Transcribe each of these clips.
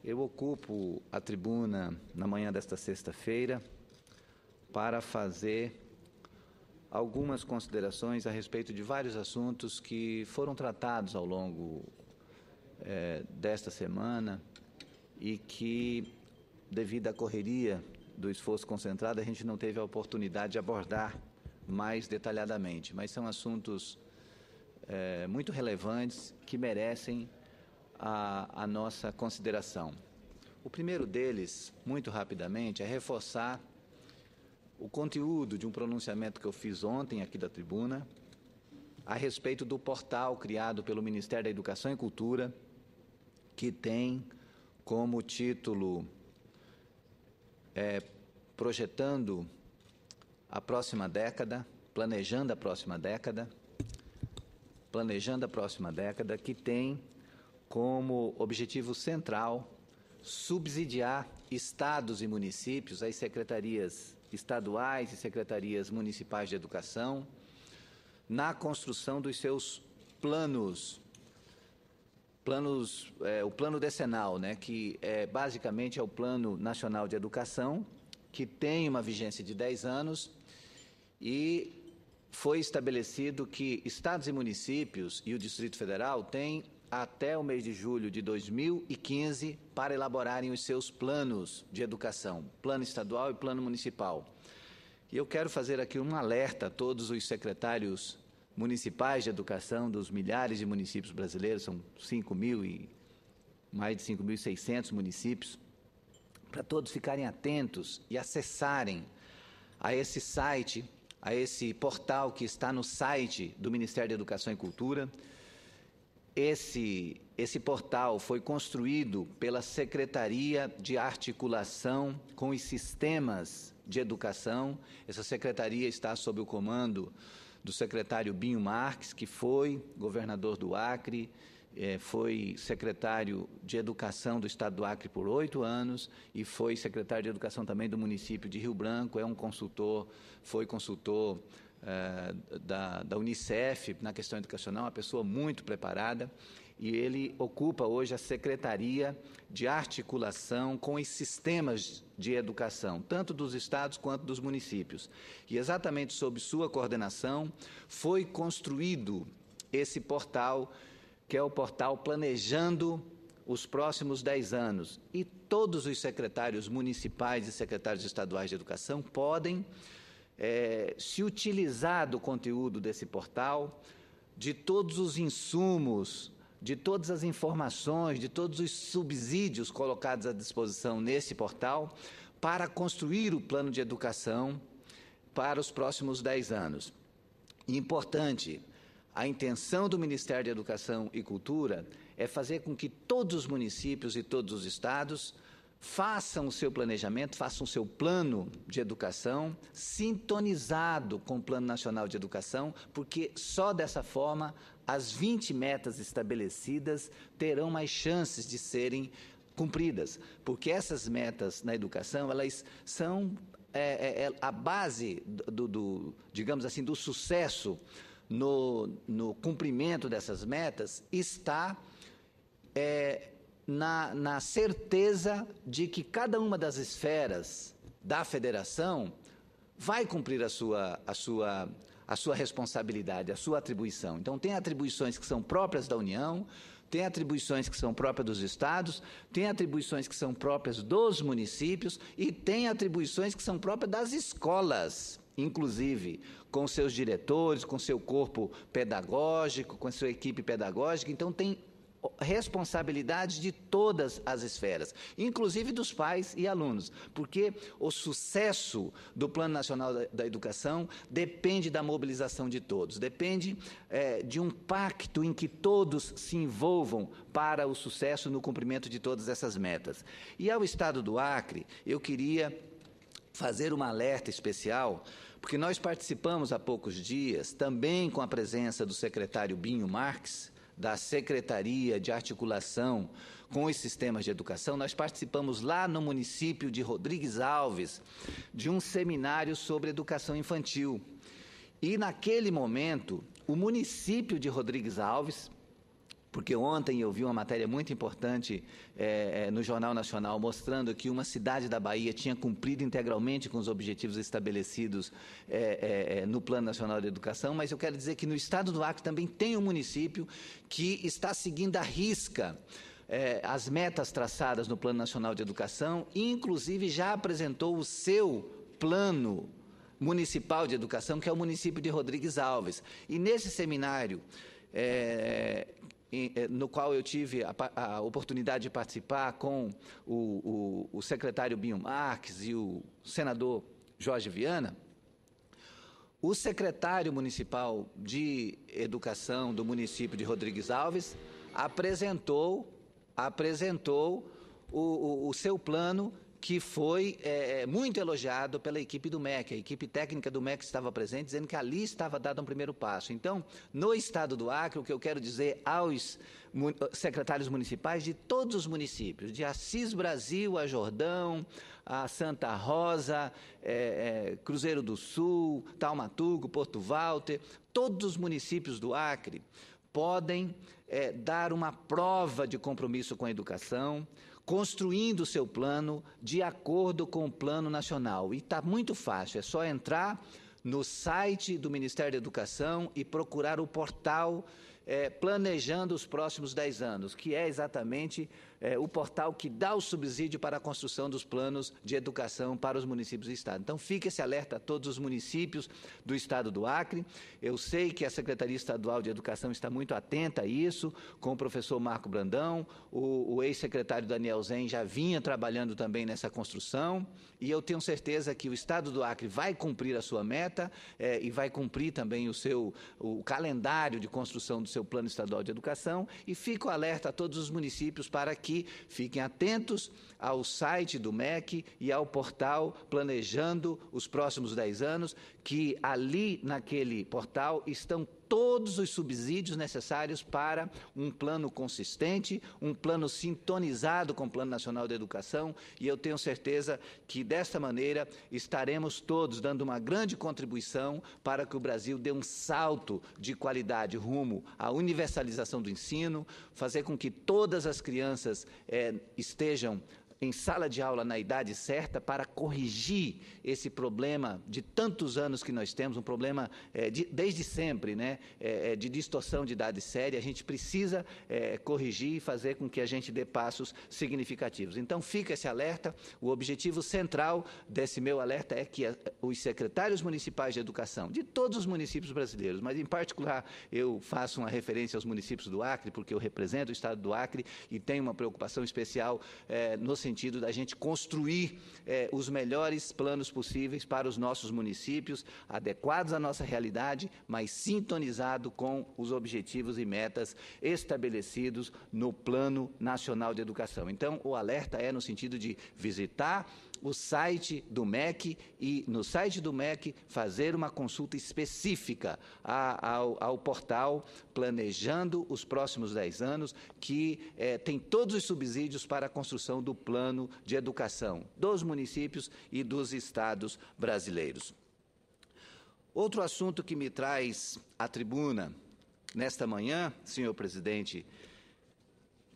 Eu ocupo a tribuna na manhã desta sexta-feira para fazer algumas considerações a respeito de vários assuntos que foram tratados ao longo desta semana e que, devido à correria do esforço concentrado, a gente não teve a oportunidade de abordar mais detalhadamente, mas são assuntos muito relevantes que merecem a nossa consideração. O primeiro deles, muito rapidamente, é reforçar o conteúdo de um pronunciamento que eu fiz ontem aqui da tribuna a respeito do portal criado pelo Ministério da Educação e Cultura, que tem como título Projetando a Próxima Década, Planejando a Próxima Década, que tem como objetivo central subsidiar estados e municípios, as secretarias estaduais e secretarias municipais de educação, na construção dos seus planos, o plano decenal, que basicamente é o Plano Nacional de Educação, que tem uma vigência de 10 anos e foi estabelecido que estados e municípios e o Distrito Federal têm até o mês de julho de 2015 para elaborarem os seus planos de educação, plano estadual e plano municipal. E eu quero fazer aqui um alerta a todos os secretários municipais de educação dos milhares de municípios brasileiros, são mais de 5.600 municípios, para todos ficarem atentos e acessarem a esse site, a esse portal que está no site do Ministério da Educação e Cultura. Esse portal foi construído pela Secretaria de Articulação com os Sistemas de Educação. Essa secretaria está sob o comando do secretário Binho Marques, que foi governador do Acre, foi secretário de Educação do Estado do Acre por 8 anos e foi secretário de Educação também do município de Rio Branco, foi consultor da Unicef na questão educacional, uma pessoa muito preparada, e ele ocupa hoje a Secretaria de Articulação com os Sistemas de Educação, tanto dos estados quanto dos municípios. E exatamente sob sua coordenação foi construído esse portal, que é o portal Planejando os Próximos 10 anos. E todos os secretários municipais e secretários estaduais de educação podem se utilizar do conteúdo desse portal, de todos os insumos, de todas as informações, de todos os subsídios colocados à disposição nesse portal, para construir o plano de educação para os próximos 10 anos. E importante, a intenção do Ministério da Educação e Cultura é fazer com que todos os municípios e todos os estados façam o seu planejamento, façam o seu plano de educação sintonizado com o Plano Nacional de Educação, porque só dessa forma as 20 metas estabelecidas terão mais chances de serem cumpridas, porque essas metas na educação, elas são a base digamos assim, do sucesso no cumprimento dessas metas está na certeza de que cada uma das esferas da federação vai cumprir a sua responsabilidade, a sua atribuição. Então, tem atribuições que são próprias da União, tem atribuições que são próprias dos estados, tem atribuições que são próprias dos municípios e tem atribuições que são próprias das escolas, inclusive com seus diretores, com seu corpo pedagógico, com sua equipe pedagógica. Então, tem responsabilidade de todas as esferas, inclusive dos pais e alunos, porque o sucesso do Plano Nacional da Educação depende da mobilização de todos, depende de um pacto em que todos se envolvam para o sucesso no cumprimento de todas essas metas. E ao Estado do Acre, eu queria fazer um alerta especial, porque nós participamos há poucos dias, também com a presença do secretário Binho Marques, da Secretaria de Articulação com os Sistemas de Educação, nós participamos lá no município de Rodrigues Alves de um seminário sobre educação infantil. E, naquele momento, o município de Rodrigues Alves porque ontem eu vi uma matéria muito importante no Jornal Nacional mostrando que uma cidade da Bahia tinha cumprido integralmente com os objetivos estabelecidos no Plano Nacional de Educação, mas eu quero dizer que no estado do Acre também tem um município que está seguindo à risca as metas traçadas no Plano Nacional de Educação e, inclusive, já apresentou o seu plano municipal de educação, que é o município de Rodrigues Alves. E nesse seminário, no qual eu tive a oportunidade de participar com o secretário Binho Marques e o senador Jorge Viana, o secretário municipal de educação do município de Rodrigues Alves apresentou o seu plano, que foi muito elogiado pela equipe do MEC. A equipe técnica do MEC estava presente, dizendo que ali estava dado um primeiro passo. Então, no estado do Acre, o que eu quero dizer aos secretários municipais de todos os municípios, de Assis Brasil a Jordão, a Santa Rosa, Cruzeiro do Sul, Taumaturgo, Porto Walter, todos os municípios do Acre podem dar uma prova de compromisso com a educação, construindo o seu plano de acordo com o Plano Nacional. E está muito fácil, é só entrar no site do Ministério da Educação e procurar o portal Planejando os Próximos 10 Anos, que é exatamente o portal que dá o subsídio para a construção dos planos de educação para os municípios do Estado. Então, fica esse alerta a todos os municípios do Estado do Acre. Eu sei que a Secretaria Estadual de Educação está muito atenta a isso, com o professor Marco Brandão, o ex-secretário Daniel Zen já vinha trabalhando também nessa construção, e eu tenho certeza que o Estado do Acre vai cumprir a sua meta e vai cumprir também o calendário de construção do seu Plano Estadual de Educação, e fico alerta a todos os municípios para que fiquem atentos ao site do MEC e ao portal Planejando os Próximos 10 Anos, que ali naquele portal estão todos os subsídios necessários para um plano consistente, um plano sintonizado com o Plano Nacional de Educação, e eu tenho certeza que, desta maneira, estaremos todos dando uma grande contribuição para que o Brasil dê um salto de qualidade rumo à universalização do ensino, fazer com que todas as crianças estejam em sala de aula na idade certa para corrigir esse problema de tantos anos que nós temos, um problema desde sempre, né, de distorção de idade séria. A gente precisa corrigir e fazer com que a gente dê passos significativos. Então, fica esse alerta. O objetivo central desse meu alerta é que os secretários municipais de educação, de todos os municípios brasileiros, mas em particular eu faço uma referência aos municípios do Acre, porque eu represento o estado do Acre e tenho uma preocupação especial no sentido da gente construir os melhores planos possíveis para os nossos municípios, adequados à nossa realidade, mas sintonizado com os objetivos e metas estabelecidos no Plano Nacional de Educação. Então, o alerta é no sentido de visitar o site do MEC e, no site do MEC, fazer uma consulta específica ao portal Planejando os Próximos 10 Anos, que tem todos os subsídios para a construção do plano de educação dos municípios e dos estados brasileiros. Outro assunto que me traz à tribuna nesta manhã, senhor presidente,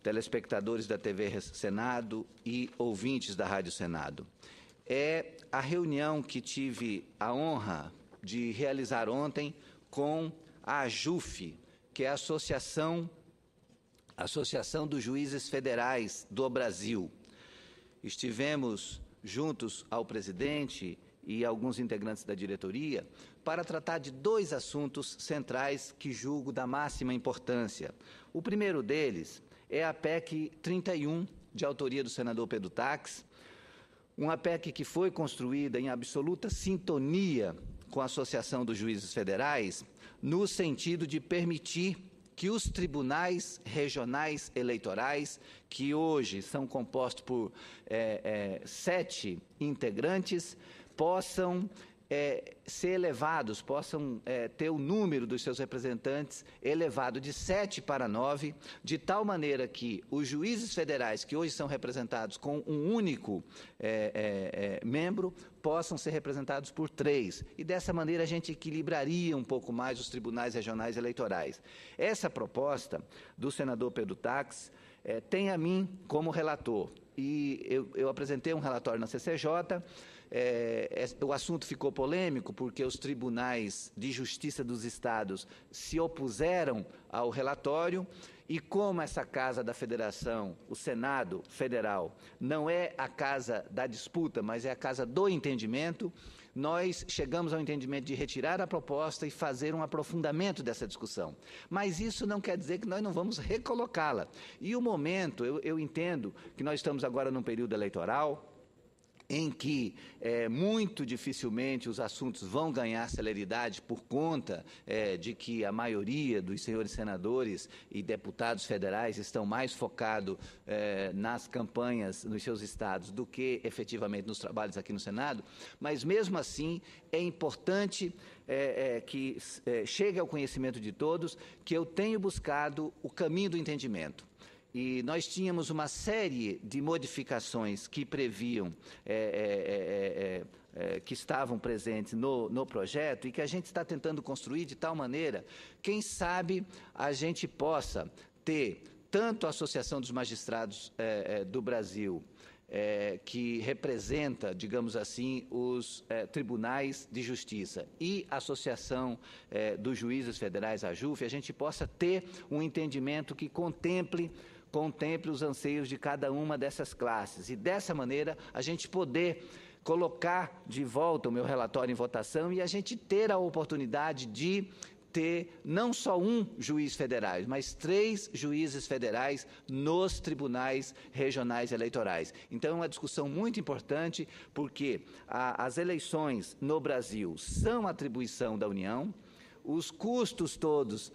telespectadores da TV Senado e ouvintes da Rádio Senado, é a reunião que tive a honra de realizar ontem com a AJUF, que é a Associação dos Juízes Federais do Brasil. Estivemos juntos ao presidente e alguns integrantes da diretoria para tratar de dois assuntos centrais que julgo da máxima importância. O primeiro deles é a PEC 31, de autoria do senador Pedro Tax, uma PEC que foi construída em absoluta sintonia com a Associação dos Juízes Federais, no sentido de permitir que os tribunais regionais eleitorais, que hoje são compostos por 7 integrantes, possam ser elevados, possam ter o número dos seus representantes elevado de 7 para 9, de tal maneira que os juízes federais, que hoje são representados com um único membro, possam ser representados por 3. E dessa maneira a gente equilibraria um pouco mais os tribunais regionais eleitorais. Essa proposta do senador Pedro Taques tem a mim como relator. E eu apresentei um relatório na CCJ. O assunto ficou polêmico porque os tribunais de justiça dos estados se opuseram ao relatório e como essa casa da federação, o Senado Federal, não é a casa da disputa, mas é a casa do entendimento, nós chegamos ao entendimento de retirar a proposta e fazer um aprofundamento dessa discussão. Mas isso não quer dizer que nós não vamos recolocá-la. E o momento, eu entendo que nós estamos agora num período eleitoral, em que muito dificilmente os assuntos vão ganhar celeridade por conta de que a maioria dos senhores senadores e deputados federais estão mais focados nas campanhas nos seus estados do que efetivamente nos trabalhos aqui no Senado, mas mesmo assim é importante que chegue ao conhecimento de todos que eu tenho buscado o caminho do entendimento. E nós tínhamos uma série de modificações que previam, que estavam presentes no projeto e que a gente está tentando construir de tal maneira, quem sabe a gente possa ter tanto a Associação dos Magistrados do Brasil, que representa, digamos assim, os tribunais de justiça e a Associação dos Juízes Federais, a AJUF, a gente possa ter um entendimento que contemple os anseios de cada uma dessas classes. E, dessa maneira, a gente poder colocar de volta o meu relatório em votação e a gente ter a oportunidade de ter não só um juiz federal, mas 3 juízes federais nos tribunais regionais eleitorais. Então, é uma discussão muito importante, porque as eleições no Brasil são atribuição da União, os custos todos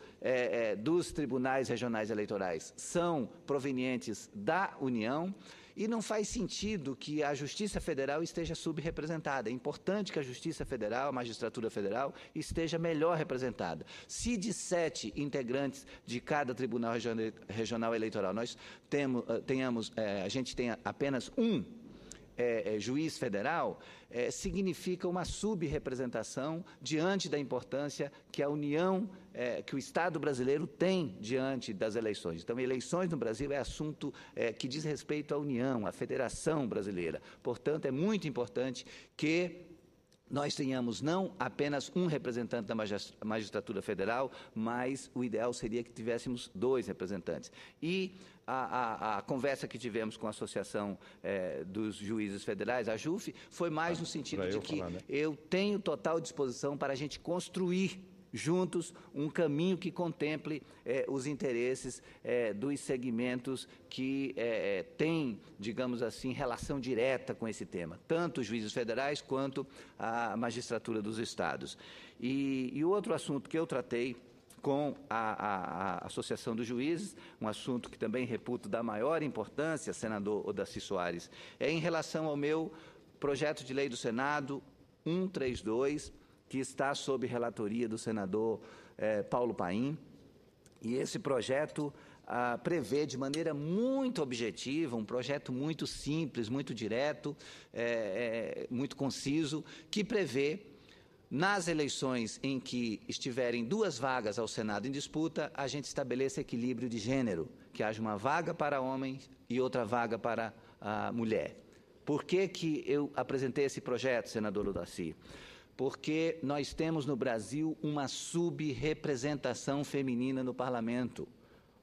dos tribunais regionais eleitorais são provenientes da União e não faz sentido que a Justiça Federal esteja subrepresentada. É importante que a Justiça Federal, a Magistratura Federal, esteja melhor representada. Se de 7 integrantes de cada Tribunal Regional Eleitoral nós a gente tem apenas um juiz federal, significa uma subrepresentação diante da importância que a União, que o Estado brasileiro tem diante das eleições. Então, eleições no Brasil é assunto que diz respeito à União, à Federação Brasileira. Portanto, é muito importante que nós tenhamos não apenas um representante da magistratura federal, mas o ideal seria que tivéssemos 2 representantes. E a conversa que tivemos com a Associação dos Juízes Federais, a AJUF, foi mais no sentido de que eu tenho total disposição para a gente construir juntos um caminho que contemple os interesses dos segmentos que têm, digamos assim, relação direta com esse tema, tanto os juízes federais quanto a magistratura dos estados. E o outro assunto que eu tratei com a Associação dos Juízes, um assunto que também reputo da maior importância, senador Odaci Soares, é em relação ao meu projeto de lei do Senado 132, que está sob relatoria do senador Paulo Paim, e esse projeto prevê de maneira muito objetiva, um projeto muito simples, muito direto, muito conciso, que prevê, nas eleições em que estiverem 2 vagas ao Senado em disputa, a gente estabeleça equilíbrio de gênero, que haja uma vaga para homens e outra vaga para a mulher. Por que eu apresentei esse projeto, senador Odaci? Porque nós temos no Brasil uma subrepresentação feminina no parlamento.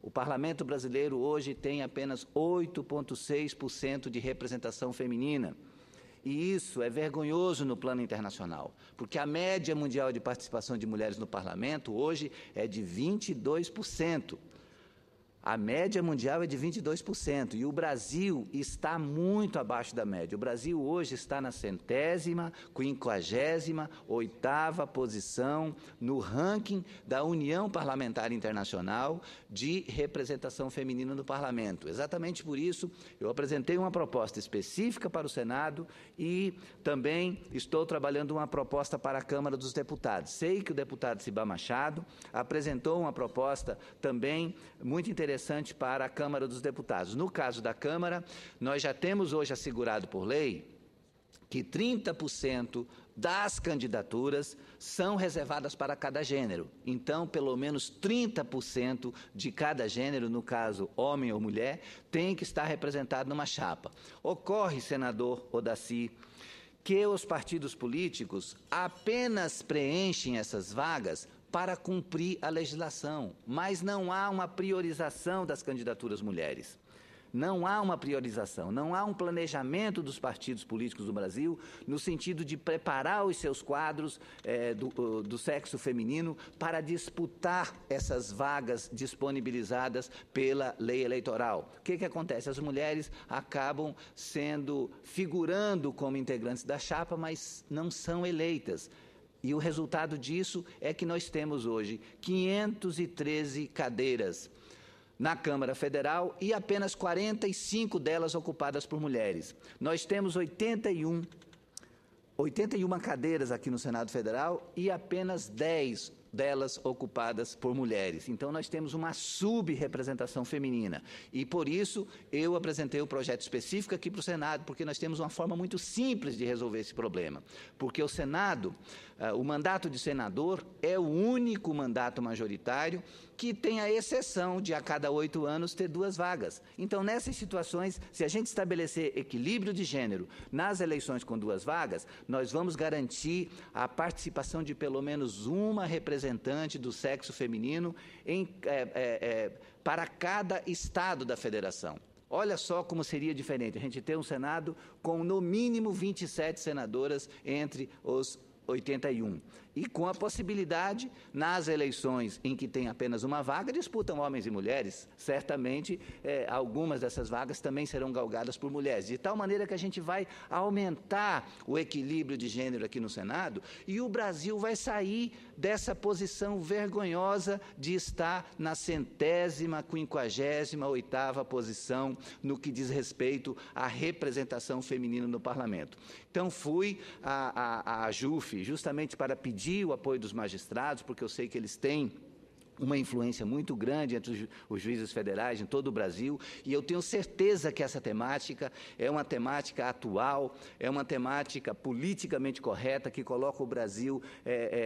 O parlamento brasileiro hoje tem apenas 8,6% de representação feminina. E isso é vergonhoso no plano internacional, porque a média mundial de participação de mulheres no parlamento hoje é de 22%. A média mundial é de 22%, e o Brasil está muito abaixo da média. O Brasil hoje está na 158ª posição no ranking da União Parlamentar Internacional de representação feminina no Parlamento. Exatamente por isso, eu apresentei uma proposta específica para o Senado e também estou trabalhando uma proposta para a Câmara dos Deputados. Sei que o deputado Ciba Machado apresentou uma proposta também muito interessante para a Câmara dos Deputados. No caso da Câmara, nós já temos hoje assegurado por lei que 30% das candidaturas são reservadas para cada gênero. Então, pelo menos 30% de cada gênero, no caso homem ou mulher, tem que estar representado numa chapa. Ocorre, senador Odaci, que os partidos políticos apenas preenchem essas vagas para cumprir a legislação, mas não há uma priorização das candidaturas mulheres. Não há uma priorização, não há um planejamento dos partidos políticos do Brasil no sentido de preparar os seus quadros do sexo feminino para disputar essas vagas disponibilizadas pela lei eleitoral. O que acontece? As mulheres acabam figurando como integrantes da chapa, mas não são eleitas. E o resultado disso é que nós temos hoje 513 cadeiras na Câmara Federal e apenas 45 delas ocupadas por mulheres. Nós temos 81 cadeiras aqui no Senado Federal e apenas 10 delas ocupadas por mulheres. Então, nós temos uma subrepresentação feminina. E, por isso, eu apresentei o projeto específico aqui para o Senado, porque nós temos uma forma muito simples de resolver esse problema. Porque o Senado, o mandato de senador é o único mandato majoritário que tem a exceção de, a cada 8 anos, ter 2 vagas. Então, nessas situações, se a gente estabelecer equilíbrio de gênero nas eleições com 2 vagas, nós vamos garantir a participação de pelo menos uma representante do sexo feminino para cada estado da federação. Olha só como seria diferente a gente ter um Senado com, no mínimo, 27 senadoras entre os 81. E com a possibilidade, nas eleições em que tem apenas uma vaga, disputam homens e mulheres. Certamente, algumas dessas vagas também serão galgadas por mulheres. De tal maneira que a gente vai aumentar o equilíbrio de gênero aqui no Senado e o Brasil vai sair dessa posição vergonhosa de estar na 158ª posição no que diz respeito à representação feminina no Parlamento. Então, fui à JUF justamente para pedir o apoio dos magistrados, porque eu sei que eles têm uma influência muito grande entre os juízes federais em todo o Brasil, e eu tenho certeza que essa temática é uma temática atual, é uma temática politicamente correta, que coloca o Brasil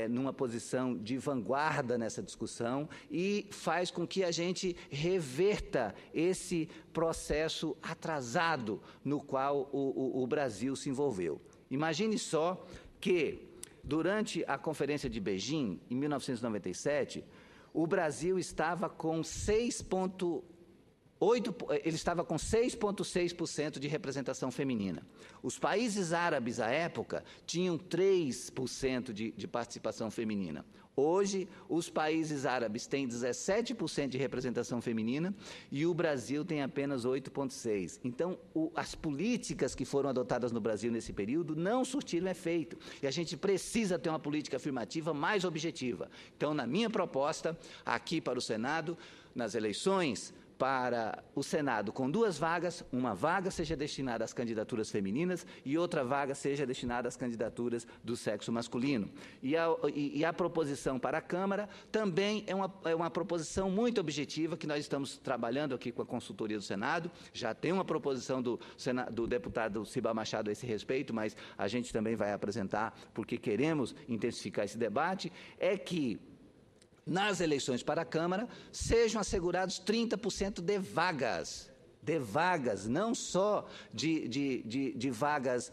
numa posição de vanguarda nessa discussão e faz com que a gente reverta esse processo atrasado no qual o Brasil se envolveu. Imagine só que, durante a Conferência de Beijing, em 1997, o Brasil estava com 6,6% de representação feminina. Os países árabes, à época, tinham 3% de participação feminina. Hoje, os países árabes têm 17% de representação feminina e o Brasil tem apenas 8,6%. Então, as políticas que foram adotadas no Brasil nesse período não surtiram efeito. E a gente precisa ter uma política afirmativa mais objetiva. Então, na minha proposta, aqui para o Senado, nas eleições para o Senado com 2 vagas, uma vaga seja destinada às candidaturas femininas e outra vaga seja destinada às candidaturas do sexo masculino. E a proposição para a Câmara também é uma proposição muito objetiva, que nós estamos trabalhando aqui com a consultoria do Senado. Já tem uma proposição do deputado Ciba Machado a esse respeito, mas a gente também vai apresentar, porque queremos intensificar esse debate, é que nas eleições para a Câmara, sejam assegurados 30% de vagas, não só de vagas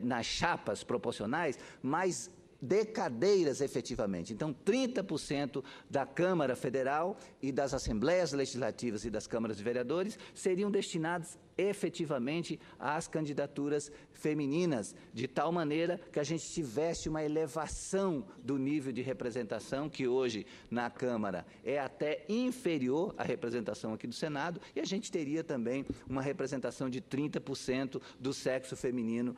nas chapas proporcionais, mas de cadeiras efetivamente. Então, 30% da Câmara Federal e das Assembleias Legislativas e das Câmaras de Vereadores seriam destinados efetivamente as candidaturas femininas, de tal maneira que a gente tivesse uma elevação do nível de representação, que hoje na Câmara é até inferior à representação aqui do Senado, e a gente teria também uma representação de 30% do sexo feminino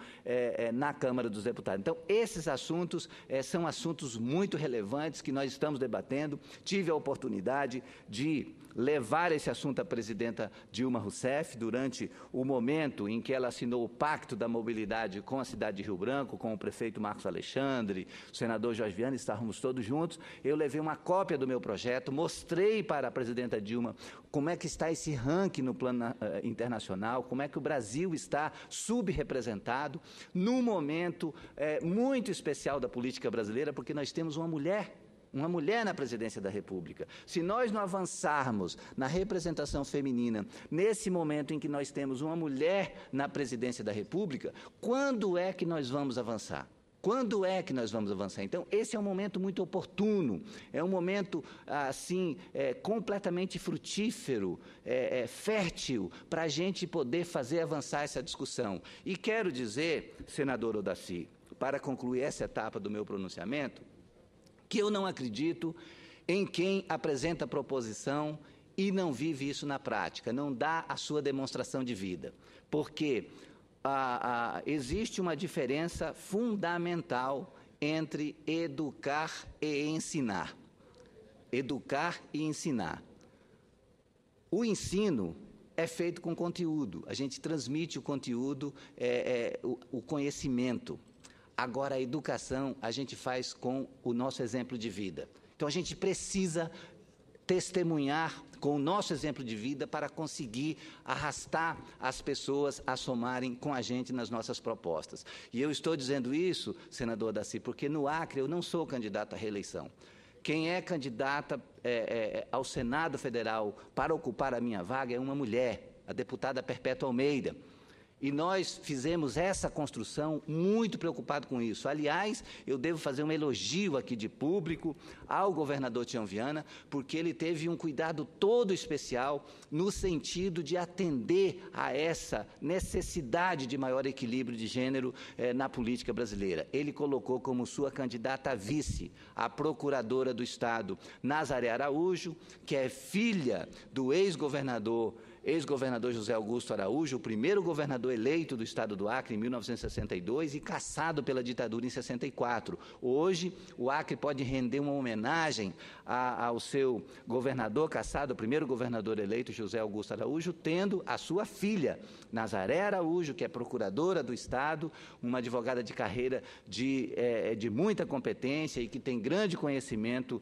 na Câmara dos Deputados. Então, esses assuntos são assuntos muito relevantes que nós estamos debatendo. Tive a oportunidade de levar esse assunto à presidenta Dilma Rousseff durante o momento em que ela assinou o Pacto da Mobilidade com a cidade de Rio Branco, com o prefeito Marcos Alexandre, o senador Jorge Viana, estávamos todos juntos. Eu levei uma cópia do meu projeto, mostrei para a presidenta Dilma como é que está esse ranking no plano internacional, como é que o Brasil está subrepresentado, num momento muito especial da política brasileira, porque nós temos uma mulher na presidência da República. Se nós não avançarmos na representação feminina, nesse momento em que nós temos uma mulher na presidência da República, quando é que nós vamos avançar? Quando é que nós vamos avançar? Então, esse é um momento muito oportuno, é um momento, assim, completamente frutífero, fértil, para a gente poder fazer avançar essa discussão. E quero dizer, senador Odaci, para concluir essa etapa do meu pronunciamento, que eu não acredito em quem apresenta proposição e não vive isso na prática, não dá a sua demonstração de vida, porque existe uma diferença fundamental entre educar e ensinar. Educar e ensinar. O ensino é feito com conteúdo, a gente transmite o conteúdo, o conhecimento. Agora, a educação a gente faz com o nosso exemplo de vida. Então, a gente precisa testemunhar com o nosso exemplo de vida para conseguir arrastar as pessoas a somarem com a gente nas nossas propostas. E eu estou dizendo isso, senador Odaci, porque no Acre eu não sou candidato à reeleição. Quem é candidata ao Senado Federal para ocupar a minha vaga é uma mulher, a deputada Perpétua Almeida. E nós fizemos essa construção muito preocupado com isso. Aliás, eu devo fazer um elogio aqui de público ao governador Tião Viana, porque ele teve um cuidado todo especial no sentido de atender a essa necessidade de maior equilíbrio de gênero na política brasileira. Ele colocou como sua candidata a vice a procuradora do Estado, Nazaré Araújo, que é filha do ex-governador José Augusto Araújo, o primeiro governador eleito do estado do Acre em 1962 e cassado pela ditadura em 64. Hoje, o Acre pode render uma homenagem ao seu governador cassado, o primeiro governador eleito, José Augusto Araújo, tendo a sua filha, Nazaré Araújo, que é procuradora do estado, uma advogada de carreira de muita competência e que tem grande conhecimento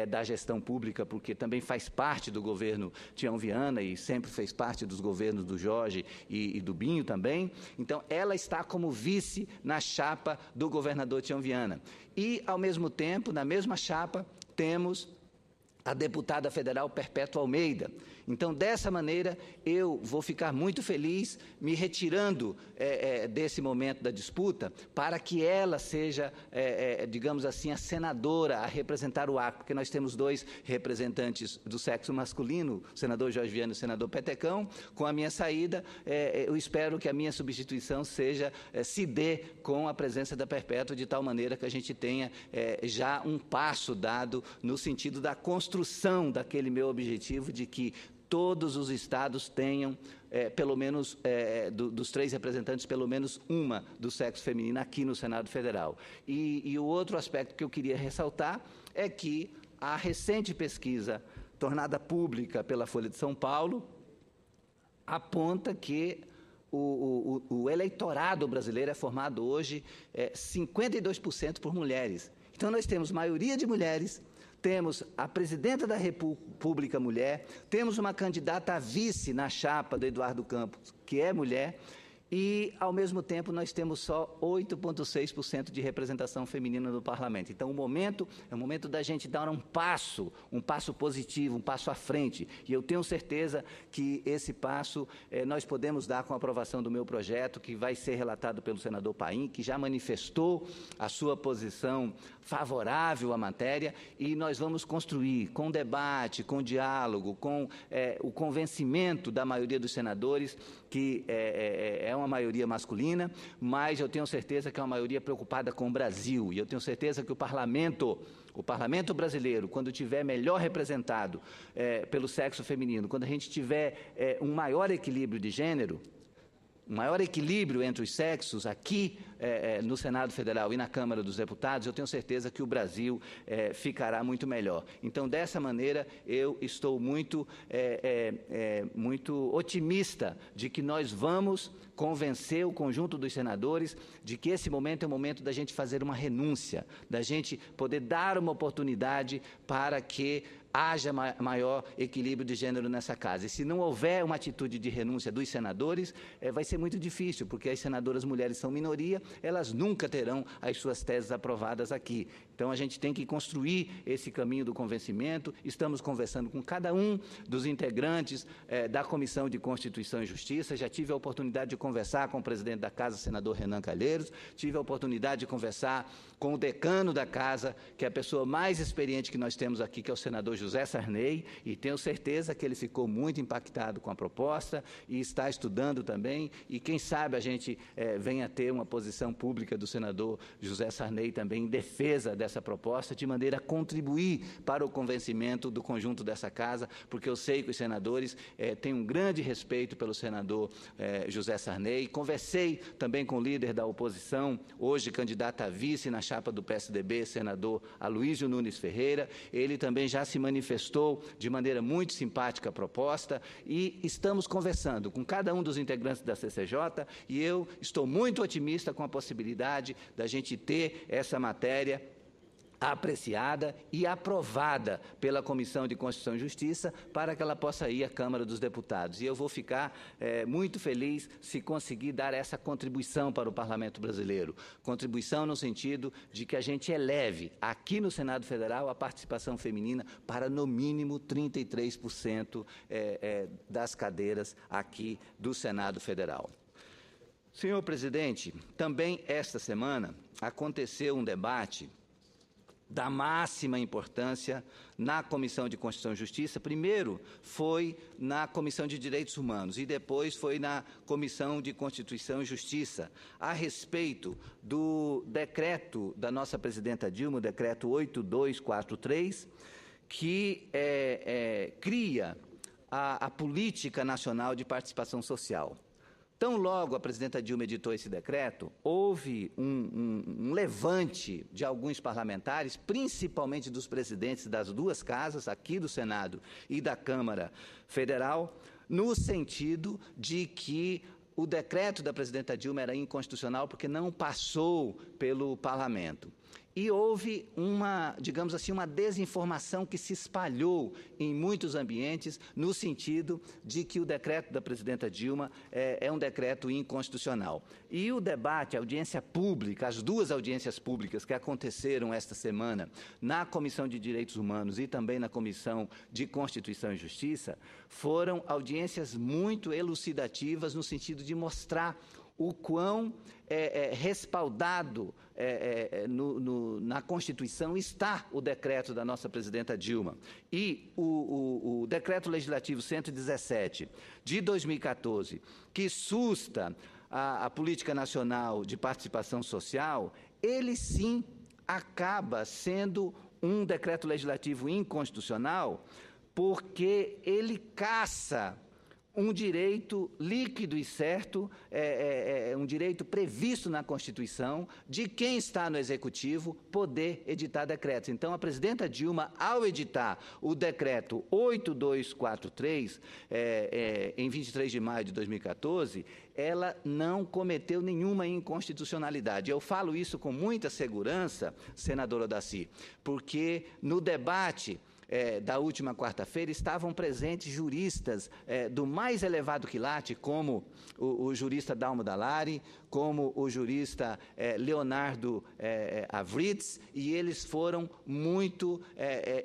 da gestão pública, porque também faz parte do governo Tião Viana e sempre fez parte dos governos do Jorge e do Binho também. Então, ela está como vice na chapa do governador Tião Viana. E, ao mesmo tempo, na mesma chapa, temos a deputada federal Perpétua Almeida. Então, dessa maneira, eu vou ficar muito feliz me retirando desse momento da disputa para que ela seja, digamos assim, a senadora a representar o Acre, porque nós temos dois representantes do sexo masculino, o senador Jorge Viana e o senador Petecão. Com a minha saída, eu espero que a minha substituição se dê com a presença da Perpétua, de tal maneira que a gente tenha já um passo dado no sentido da construção daquele meu objetivo de que todos os estados tenham, pelo menos, dos três representantes, pelo menos uma do sexo feminino aqui no Senado Federal. E o outro aspecto que eu queria ressaltar é que a recente pesquisa tornada pública pela Folha de São Paulo aponta que o eleitorado brasileiro é formado hoje 52% por mulheres. Então, nós temos maioria de mulheres, temos a presidenta da República mulher, temos uma candidata a vice na chapa do Eduardo Campos, que é mulher, e, ao mesmo tempo, nós temos só 8,6% de representação feminina no parlamento. Então, o momento é o momento da gente dar um passo positivo, um passo à frente. E eu tenho certeza que esse passo nós podemos dar com a aprovação do meu projeto, que vai ser relatado pelo senador Paim, que já manifestou a sua posição favorável à matéria, e nós vamos construir com debate, com diálogo, com o convencimento da maioria dos senadores, que é uma maioria masculina, mas eu tenho certeza que é uma maioria preocupada com o Brasil, e eu tenho certeza que o Parlamento brasileiro, quando estiver melhor representado pelo sexo feminino, quando a gente tiver um maior equilíbrio de gênero, um maior equilíbrio entre os sexos aqui no Senado Federal e na Câmara dos Deputados, eu tenho certeza que o Brasil ficará muito melhor. Então, dessa maneira, eu estou muito otimista de que nós vamos convencer o conjunto dos senadores de que esse momento é o momento da gente fazer uma renúncia, da gente poder dar uma oportunidade para que haja maior equilíbrio de gênero nessa casa. E se não houver uma atitude de renúncia dos senadores, vai ser muito difícil, porque as senadoras mulheres são minoria, elas nunca terão as suas teses aprovadas aqui. Então, a gente tem que construir esse caminho do convencimento. Estamos conversando com cada um dos integrantes da Comissão de Constituição e Justiça. Já tive a oportunidade de conversar com o presidente da Casa, senador Renan Calheiros, tive a oportunidade de conversar com o decano da Casa, que é a pessoa mais experiente que nós temos aqui, que é o senador José Sarney, e tenho certeza que ele ficou muito impactado com a proposta e está estudando também, e quem sabe a gente venha a ter uma posição pública do senador José Sarney também em defesa dessa proposta, de maneira a contribuir para o convencimento do conjunto dessa Casa, porque eu sei que os senadores têm um grande respeito pelo senador José Sarney. Conversei também com o líder da oposição, hoje candidato a vice na chapa do PSDB, senador Aloysio Nunes Ferreira. Ele também já se manifestou de maneira muito simpática a proposta, e estamos conversando com cada um dos integrantes da CCJ, e eu estou muito otimista com a possibilidade da gente ter essa matéria apreciada e aprovada pela Comissão de Constituição e Justiça para que ela possa ir à Câmara dos Deputados. E eu vou ficar muito feliz se conseguir dar essa contribuição para o Parlamento brasileiro. Contribuição no sentido de que a gente eleve aqui no Senado Federal a participação feminina para, no mínimo, 33% das cadeiras aqui do Senado Federal. Senhor presidente, também esta semana aconteceu um debate da máxima importância na Comissão de Constituição e Justiça. Primeiro foi na Comissão de Direitos Humanos e depois foi na Comissão de Constituição e Justiça, a respeito do decreto da nossa presidenta Dilma, o decreto 8243, que cria a Política Nacional de Participação Social. Tão logo a presidenta Dilma editou esse decreto, houve um levante de alguns parlamentares, principalmente dos presidentes das duas casas, aqui do Senado e da Câmara Federal, no sentido de que o decreto da presidenta Dilma era inconstitucional porque não passou pelo parlamento. E houve digamos assim, uma desinformação que se espalhou em muitos ambientes no sentido de que o decreto da presidenta Dilma é um decreto inconstitucional. E o debate, a audiência pública, as duas audiências públicas que aconteceram esta semana na Comissão de Direitos Humanos e também na Comissão de Constituição e Justiça, foram audiências muito elucidativas no sentido de mostrar o quão respaldado na Constituição está o decreto da nossa presidenta Dilma. E o decreto legislativo 117 de 2014, que susta a Política Nacional de Participação Social, ele sim acaba sendo um decreto legislativo inconstitucional, porque ele caça um direito líquido e certo, um direito previsto na Constituição, de quem está no Executivo poder editar decretos. Então, a presidenta Dilma, ao editar o decreto 8243, em 23 de maio de 2014, ela não cometeu nenhuma inconstitucionalidade. Eu falo isso com muita segurança, senadora Daci, porque no debate da última quarta-feira, estavam presentes juristas do mais elevado quilate, como o jurista Dalmo Dallari, como o jurista Leonardo Avritz, e eles foram muito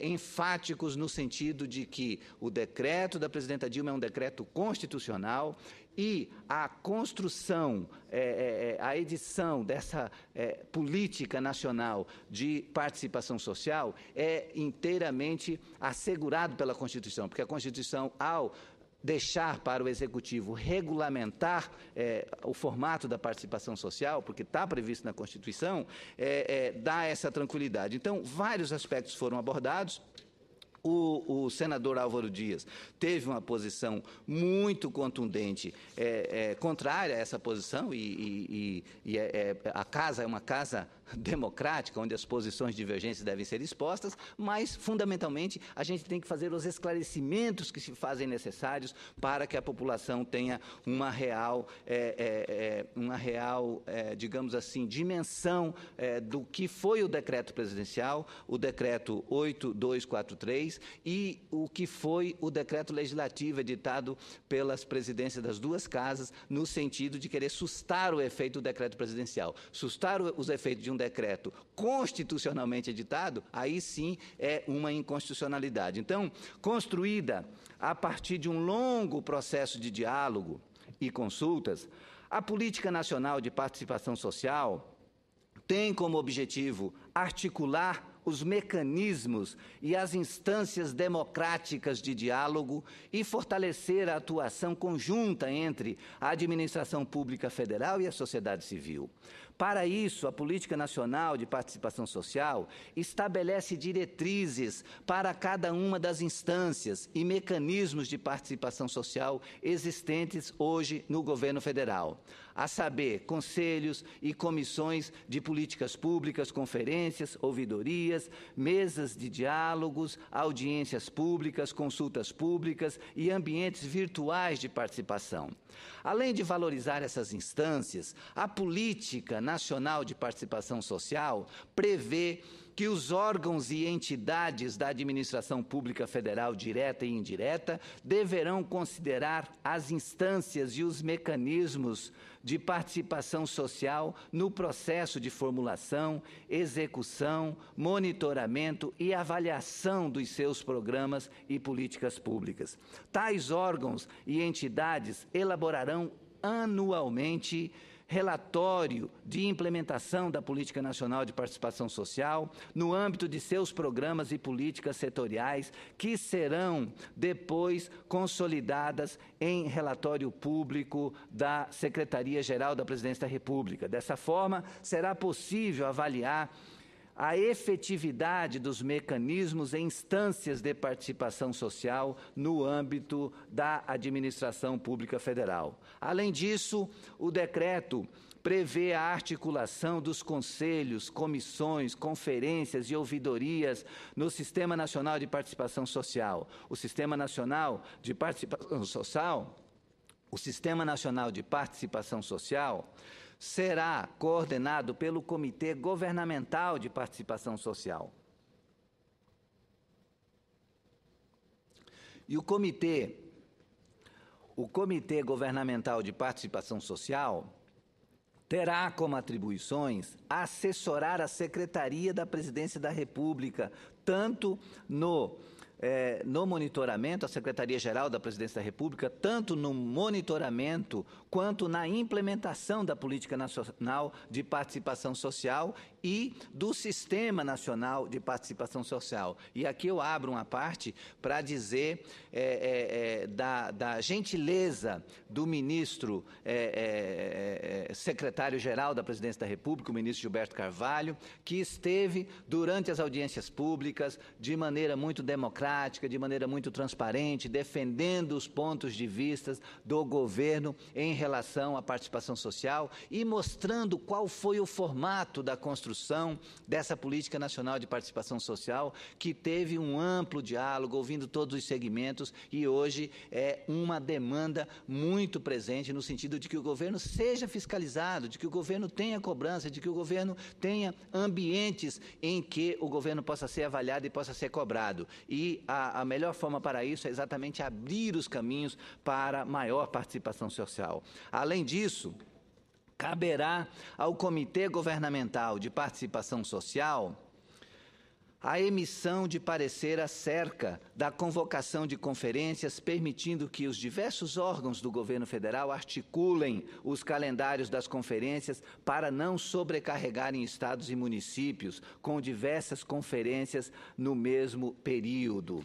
enfáticos no sentido de que o decreto da presidenta Dilma é um decreto constitucional, e a construção, a edição dessa política nacional de participação social é inteiramente assegurado pela Constituição, porque a Constituição, ao deixar para o Executivo regulamentar o formato da participação social, porque está previsto na Constituição, dá essa tranquilidade. Então, vários aspectos foram abordados. O senador Álvaro Dias teve uma posição muito contundente, contrária a essa posição, a casa é uma casa democrática, onde as posições divergentes devem ser expostas, mas, fundamentalmente, a gente tem que fazer os esclarecimentos que se fazem necessários para que a população tenha uma real, digamos assim, dimensão do que foi o decreto presidencial, o decreto 8243, e o que foi o decreto legislativo editado pelas presidências das duas casas, no sentido de querer sustar o efeito do decreto presidencial. Sustar os efeitos de um decreto constitucionalmente editado, aí sim é uma inconstitucionalidade. Então, construída a partir de um longo processo de diálogo e consultas, a Política Nacional de Participação Social tem como objetivo articular os mecanismos e as instâncias democráticas de diálogo e fortalecer a atuação conjunta entre a administração pública federal e a sociedade civil. Para isso, a Política Nacional de Participação Social estabelece diretrizes para cada uma das instâncias e mecanismos de participação social existentes hoje no governo federal, a saber, conselhos e comissões de políticas públicas, conferências, ouvidorias, mesas de diálogos, audiências públicas, consultas públicas e ambientes virtuais de participação. Além de valorizar essas instâncias, a Política Nacional de Participação Social prevê que os órgãos e entidades da administração pública federal, direta e indireta, deverão considerar as instâncias e os mecanismos de participação social no processo de formulação, execução, monitoramento e avaliação dos seus programas e políticas públicas. Tais órgãos e entidades elaborarão anualmente relatório de implementação da Política Nacional de Participação Social no âmbito de seus programas e políticas setoriais, que serão depois consolidadas em relatório público da Secretaria-Geral da Presidência da República. Dessa forma, será possível avaliar a efetividade dos mecanismos e instâncias de participação social no âmbito da administração pública federal. Além disso, o decreto prevê a articulação dos conselhos, comissões, conferências e ouvidorias no Sistema Nacional de Participação Social. O Sistema Nacional de Participação Social será coordenado pelo Comitê Governamental de Participação Social. E o Comitê Governamental de Participação Social terá como atribuições assessorar a Secretaria da Presidência da República, tanto no monitoramento, a Secretaria-Geral da Presidência da República, tanto no monitoramento quanto na implementação da Política Nacional de Participação Social e do Sistema Nacional de Participação Social. E aqui eu abro uma parte para dizer da gentileza do ministro secretário-geral da Presidência da República, o ministro Gilberto Carvalho, que esteve durante as audiências públicas de maneira muito democrática, de maneira muito transparente, defendendo os pontos de vista do governo em relação à participação social e mostrando qual foi o formato da construção dessa Política Nacional de Participação Social, que teve um amplo diálogo, ouvindo todos os segmentos, e hoje é uma demanda muito presente no sentido de que o governo seja fiscalizado, de que o governo tenha cobrança, de que o governo tenha ambientes em que o governo possa ser avaliado e possa ser cobrado. E a melhor forma para isso é exatamente abrir os caminhos para maior participação social. Além disso, caberá ao Comitê Governamental de Participação Social a emissão de parecer acerca da convocação de conferências, permitindo que os diversos órgãos do governo federal articulem os calendários das conferências para não sobrecarregarem estados e municípios com diversas conferências no mesmo período.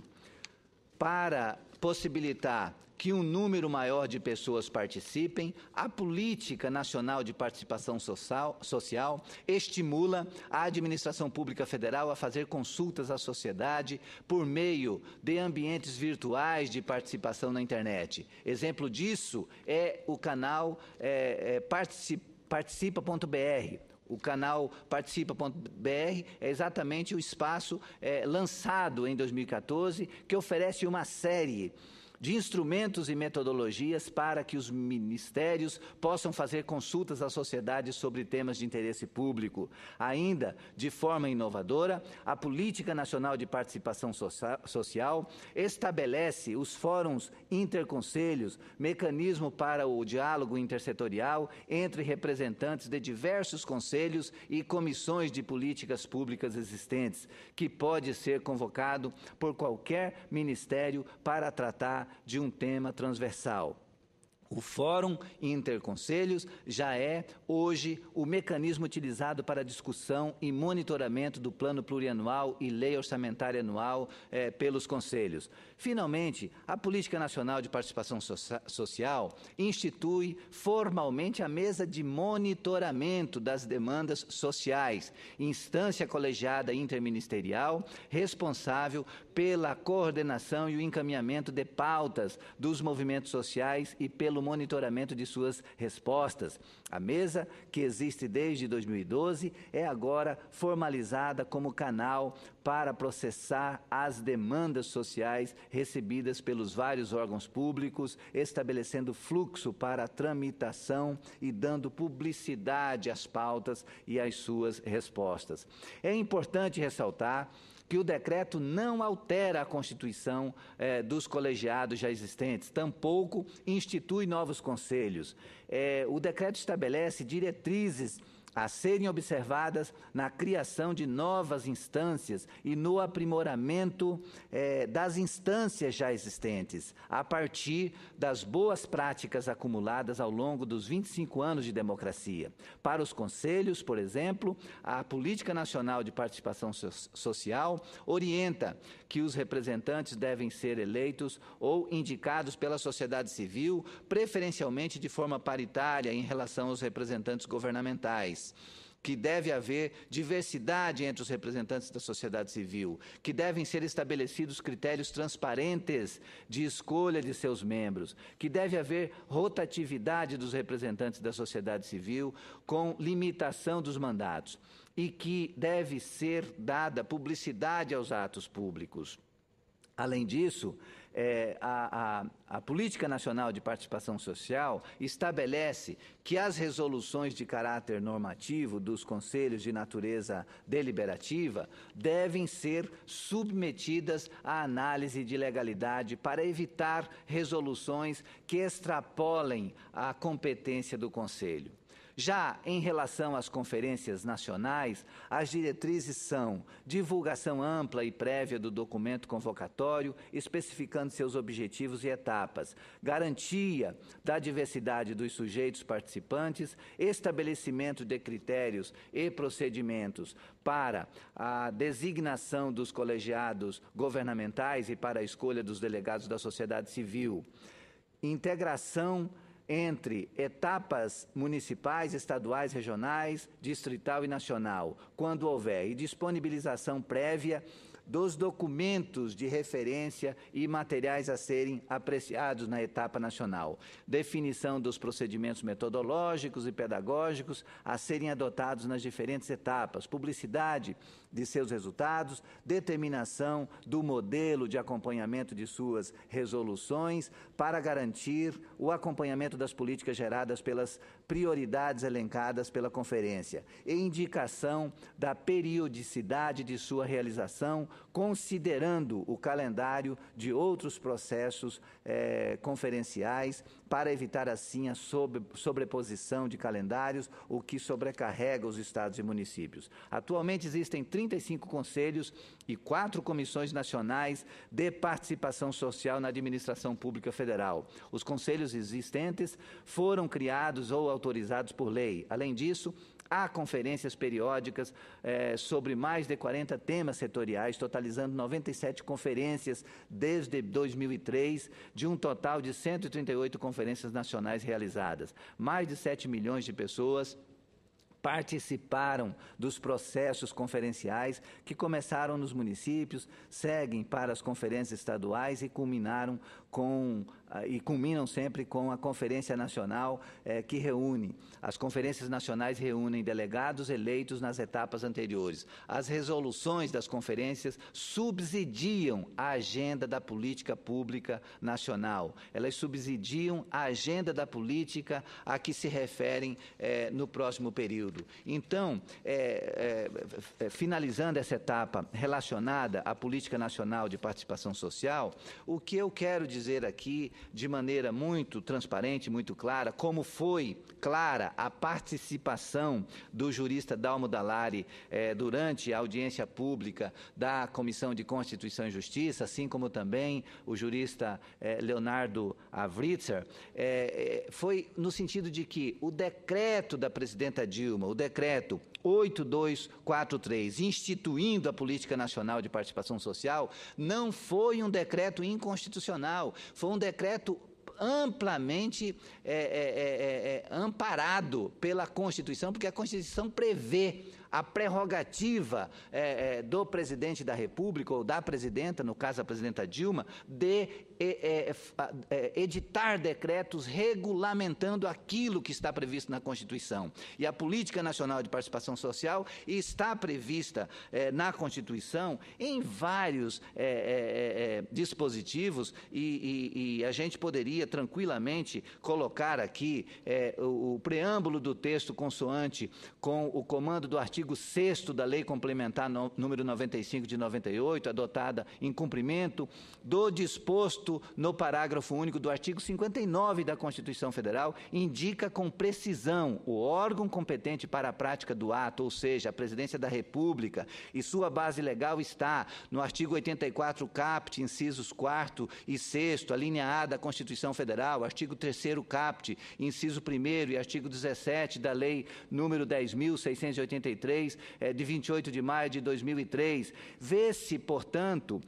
Para possibilitar que um número maior de pessoas participem. A Política Nacional de Participação Social estimula a administração pública federal a fazer consultas à sociedade por meio de ambientes virtuais de participação na internet. Exemplo disso é o canal participa.br. O canal participa.br é exatamente o espaço lançado em 2014, que oferece uma série de instrumentos e metodologias para que os ministérios possam fazer consultas à sociedade sobre temas de interesse público. Ainda, de forma inovadora, a Política Nacional de Participação Social estabelece os fóruns interconselhos, mecanismo para o diálogo intersetorial entre representantes de diversos conselhos e comissões de políticas públicas existentes, que pode ser convocado por qualquer ministério para tratar de um tema transversal. O Fórum Interconselhos já é, hoje, o mecanismo utilizado para discussão e monitoramento do Plano Plurianual e Lei Orçamentária Anual pelos Conselhos. Finalmente, a Política Nacional de Participação Social institui formalmente a Mesa de Monitoramento das Demandas Sociais, instância colegiada interministerial responsável pela coordenação e o encaminhamento de pautas dos movimentos sociais e pelo monitoramento de suas respostas. A mesa, que existe desde 2012, é agora formalizada como canal para processar as demandas sociais recebidas pelos vários órgãos públicos, estabelecendo fluxo para a tramitação e dando publicidade às pautas e às suas respostas. É importante ressaltar que o decreto não altera a constituição dos colegiados já existentes, tampouco institui novos conselhos. O decreto estabelece diretrizes a serem observadas na criação de novas instâncias e no aprimoramento das instâncias já existentes, a partir das boas práticas acumuladas ao longo dos 25 anos de democracia. Para os conselhos, por exemplo, a Política Nacional de Participação Social orienta que os representantes devem ser eleitos ou indicados pela sociedade civil, preferencialmente de forma paritária em relação aos representantes governamentais, que deve haver diversidade entre os representantes da sociedade civil, que devem ser estabelecidos critérios transparentes de escolha de seus membros, que deve haver rotatividade dos representantes da sociedade civil com limitação dos mandatos e que deve ser dada publicidade aos atos públicos. Além disso, a Política Nacional de Participação Social estabelece que as resoluções de caráter normativo dos conselhos de natureza deliberativa devem ser submetidas à análise de legalidade para evitar resoluções que extrapolem a competência do conselho. Já em relação às conferências nacionais, as diretrizes são divulgação ampla e prévia do documento convocatório, especificando seus objetivos e etapas, garantia da diversidade dos sujeitos participantes, estabelecimento de critérios e procedimentos para a designação dos colegiados governamentais e para a escolha dos delegados da sociedade civil, integração entre etapas municipais, estaduais, regionais, distrital e nacional, quando houver, e disponibilização prévia dos documentos de referência e materiais a serem apreciados na etapa nacional, definição dos procedimentos metodológicos e pedagógicos a serem adotados nas diferentes etapas, publicidade de seus resultados, determinação do modelo de acompanhamento de suas resoluções para garantir o acompanhamento das políticas geradas pelas prioridades elencadas pela conferência e indicação da periodicidade de sua realização, considerando o calendário de outros processos conferenciais para evitar assim a sobreposição de calendários, o que sobrecarrega os estados e municípios. Atualmente existem 35 conselhos e 4 comissões nacionais de participação social na administração pública federal. Os conselhos existentes foram criados ou autorizados por lei. Além disso, Há conferências periódicas sobre mais de 40 temas setoriais, totalizando 97 conferências desde 2003, de um total de 138 conferências nacionais realizadas. Mais de 7 milhões de pessoas participaram dos processos conferenciais que começaram nos municípios, seguem para as conferências estaduais e culminam sempre com a Conferência Nacional que reúne. As conferências nacionais reúnem delegados eleitos nas etapas anteriores. As resoluções das conferências subsidiam a agenda da política pública nacional. Elas subsidiam a agenda da política a que se referem no próximo período. Então, finalizando essa etapa relacionada à Política Nacional de Participação Social, o que eu quero dizer aqui, de maneira muito transparente, muito clara, como foi clara a participação do jurista Dalmo Dallari durante a audiência pública da Comissão de Constituição e Justiça, assim como também o jurista Leonardo Avritzer, foi no sentido de que o decreto da presidenta Dilma, o decreto 8243, instituindo a Política Nacional de Participação Social, não foi um decreto inconstitucional, foi um decreto amplamente amparado pela Constituição, porque a Constituição prevê a prerrogativa do presidente da República, ou da presidenta, no caso a presidenta Dilma, de editar decretos regulamentando aquilo que está previsto na Constituição. E a Política Nacional de Participação Social está prevista na Constituição em vários dispositivos, e a gente poderia tranquilamente colocar aqui o preâmbulo do texto consoante com o comando do artigo 6º da Lei Complementar número 95 de 98, adotada em cumprimento do disposto no parágrafo único do artigo 59 da Constituição Federal, indica com precisão o órgão competente para a prática do ato, ou seja, a Presidência da República, e sua base legal está no artigo 84 caput, incisos 4º e 6º, a linha A da Constituição Federal, artigo 3º caput, inciso 1º e artigo 17 da Lei número 10.683, de 28 de maio de 2003. Vê-se, portanto,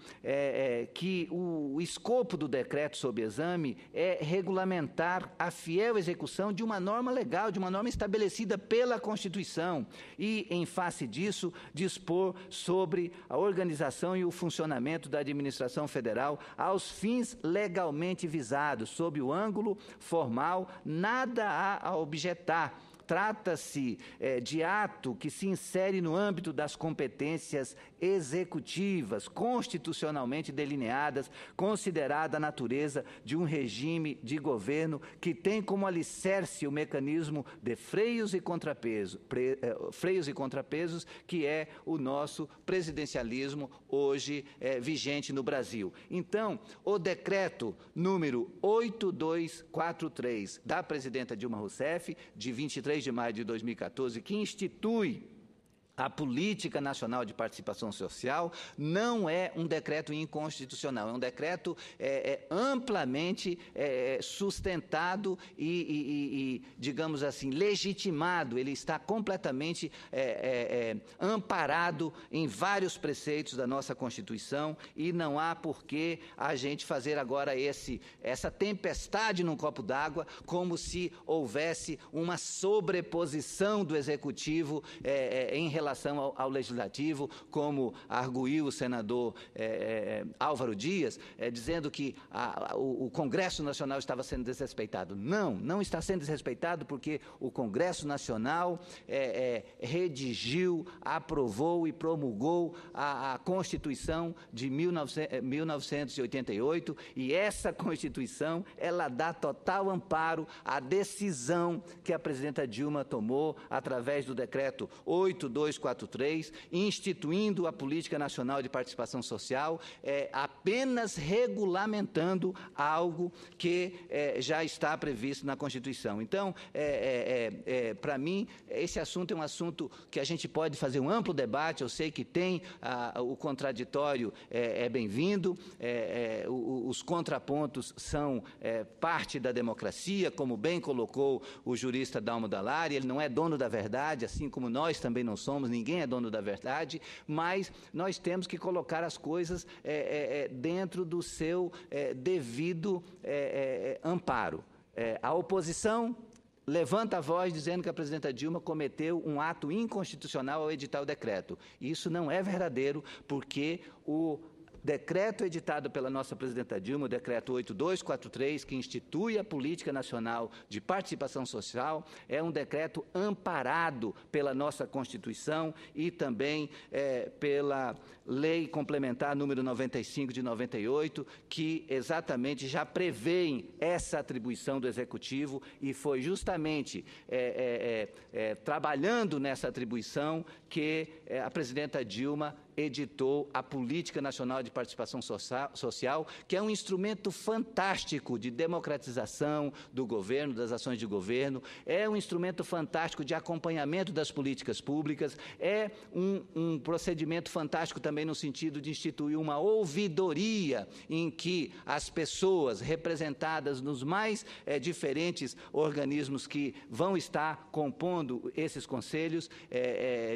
que o escopo do decreto sob exame é regulamentar a fiel execução de uma norma legal, de uma norma estabelecida pela Constituição e, em face disso, dispor sobre a organização e o funcionamento da administração federal aos fins legalmente visados. Sob o ângulo formal, nada há a objetar. Trata-se de ato que se insere no âmbito das competências executivas, constitucionalmente delineadas, considerada a natureza de um regime de governo que tem como alicerce o mecanismo de freios e contrapesos, que é o nosso presidencialismo hoje vigente no Brasil. Então, o decreto número 8243 da presidenta Dilma Rousseff, de 23 de maio de 2014, que institui a Política Nacional de Participação Social, não é um decreto inconstitucional, é um decreto amplamente sustentado e, digamos assim, legitimado. Ele está completamente amparado em vários preceitos da nossa Constituição e não há por que a gente fazer agora essa tempestade num copo d'água, como se houvesse uma sobreposição do Executivo em relação ao Legislativo, como arguiu o senador Álvaro Dias, dizendo que o Congresso Nacional estava sendo desrespeitado. Não está sendo desrespeitado, porque o Congresso Nacional redigiu, aprovou e promulgou a Constituição de 1988, e essa Constituição, ela dá total amparo à decisão que a presidenta Dilma tomou através do decreto 8243 8243, instituindo a Política Nacional de Participação Social, apenas regulamentando algo que já está previsto na Constituição. Então, para mim, esse assunto é um assunto que a gente pode fazer um amplo debate. Eu sei que tem o contraditório, bem-vindo, os contrapontos são parte da democracia, como bem colocou o jurista Dalmo Dallari. Ele não é dono da verdade, assim como nós também não somos, ninguém é dono da verdade, mas nós temos que colocar as coisas dentro do seu devido amparo. A oposição levanta a voz dizendo que a presidenta Dilma cometeu um ato inconstitucional ao editar o decreto. Isso não é verdadeiro, porque o decreto editado pela nossa presidenta Dilma, o decreto 8243, que institui a Política Nacional de Participação Social, é um decreto amparado pela nossa Constituição e também pela Lei Complementar número 95 de 98, que exatamente já prevêem essa atribuição do Executivo, e foi justamente trabalhando nessa atribuição que a presidenta Dilma editou a Política Nacional de Participação Social, que é um instrumento fantástico de democratização do governo, das ações de governo, é um instrumento fantástico de acompanhamento das políticas públicas, é um procedimento fantástico também no sentido de instituir uma ouvidoria em que as pessoas representadas nos mais diferentes organismos que vão estar compondo esses conselhos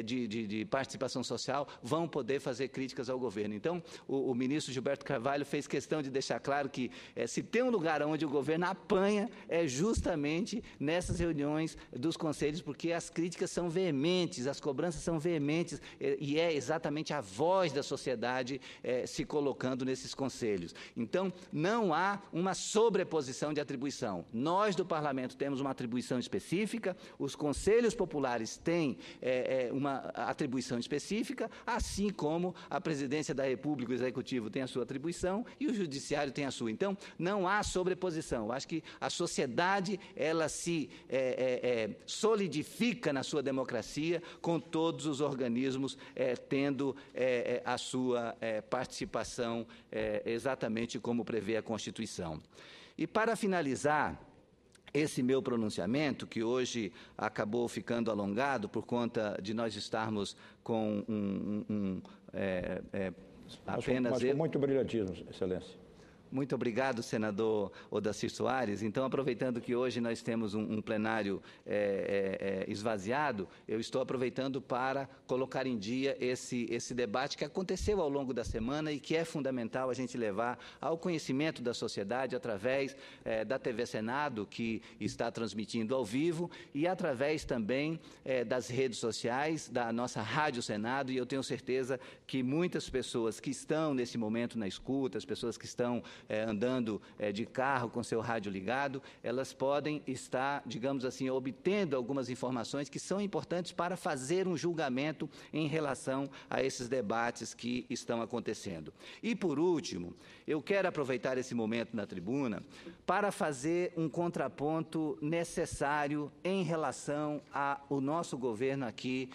de participação social vão poder fazer críticas ao governo. Então, o ministro Gilberto Carvalho fez questão de deixar claro que se tem um lugar onde o governo apanha, é justamente nessas reuniões dos conselhos, porque as críticas são veementes, as cobranças são veementes, e é exatamente a voz da sociedade se colocando nesses conselhos. Então, não há uma sobreposição de atribuição. Nós, do Parlamento, temos uma atribuição específica, os conselhos populares têm uma atribuição específica, assim como a Presidência da República, o Executivo, tem a sua atribuição e o Judiciário tem a sua. Então, não há sobreposição. Eu acho que a sociedade, ela se solidifica na sua democracia, com todos os organismos tendo a sua participação exatamente como prevê a Constituição. E, para finalizar esse meu pronunciamento, que hoje acabou ficando alongado por conta de nós estarmos com apenas... Mas com muito brilhantismo, Excelência. Muito obrigado, senador Odacir Soares. Então, aproveitando que hoje nós temos um plenário esvaziado, eu estou aproveitando para colocar em dia esse debate que aconteceu ao longo da semana e que é fundamental a gente levar ao conhecimento da sociedade através da TV Senado, que está transmitindo ao vivo, e através também das redes sociais, da nossa Rádio Senado, e eu tenho certeza que muitas pessoas que estão nesse momento na escuta, as pessoas que estão andando de carro com seu rádio ligado, elas podem estar, digamos assim, obtendo algumas informações que são importantes para fazer um julgamento em relação a esses debates que estão acontecendo. E, por último, eu quero aproveitar esse momento na tribuna para fazer um contraponto necessário em relação ao nosso governo aqui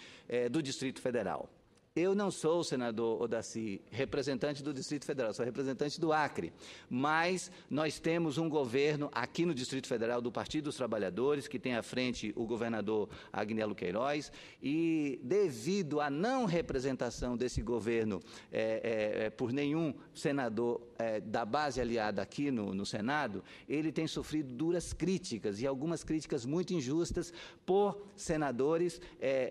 do Distrito Federal. Eu não sou, senador Odacir, representante do Distrito Federal, sou representante do Acre, mas nós temos um governo aqui no Distrito Federal do Partido dos Trabalhadores, que tem à frente o governador Agnello Queiroz, e devido à não representação desse governo por nenhum senador da base aliada aqui no Senado, ele tem sofrido duras críticas, e algumas críticas muito injustas por senadores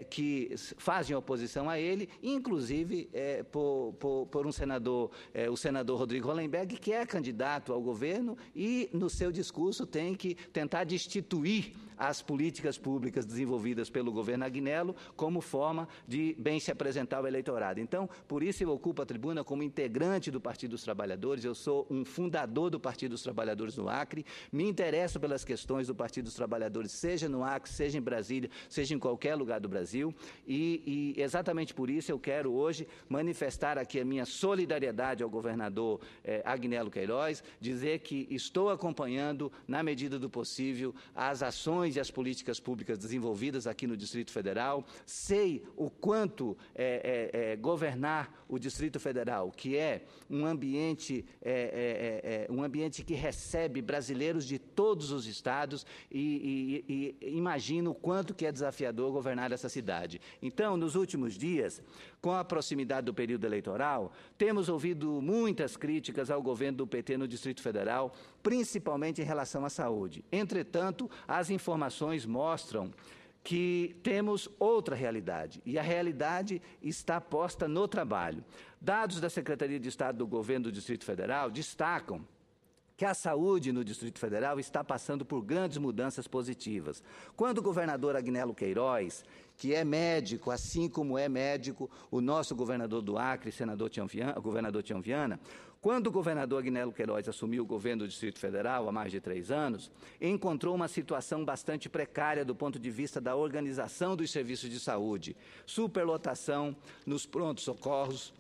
que fazem oposição a ele, inclusive por um senador, o senador Rodrigo Hollenberg, que é candidato ao governo e, no seu discurso, tem que tentar destituir as políticas públicas desenvolvidas pelo governo Agnello como forma de bem se apresentar ao eleitorado. Então, por isso eu ocupo a tribuna como integrante do Partido dos Trabalhadores, eu sou um fundador do Partido dos Trabalhadores no Acre, me interesso pelas questões do Partido dos Trabalhadores, seja no Acre, seja em Brasília, seja em qualquer lugar do Brasil, e exatamente por isso eu quero hoje manifestar aqui a minha solidariedade ao governador Agnello Queiroz, dizer que estou acompanhando, na medida do possível, as ações ações e as políticas públicas desenvolvidas aqui no Distrito Federal, sei o quanto governar o Distrito Federal, que é um ambiente que recebe brasileiros de todos os estados e imagino o quanto que é desafiador governar essa cidade. Então, nos últimos dias, com a proximidade do período eleitoral, temos ouvido muitas críticas ao governo do PT no Distrito Federal, principalmente em relação à saúde. Entretanto, as informações mostram que temos outra realidade, e a realidade está posta no trabalho. Dados da Secretaria de Estado do Governo do Distrito Federal destacam que a saúde no Distrito Federal está passando por grandes mudanças positivas. Quando o governador Agnello Queiroz, que é médico, assim como é médico o nosso governador do Acre, governador Tião Viana, quando o governador Agnello Queiroz assumiu o governo do Distrito Federal há mais de 3 anos, encontrou uma situação bastante precária do ponto de vista da organização dos serviços de saúde, superlotação nos prontos-socorros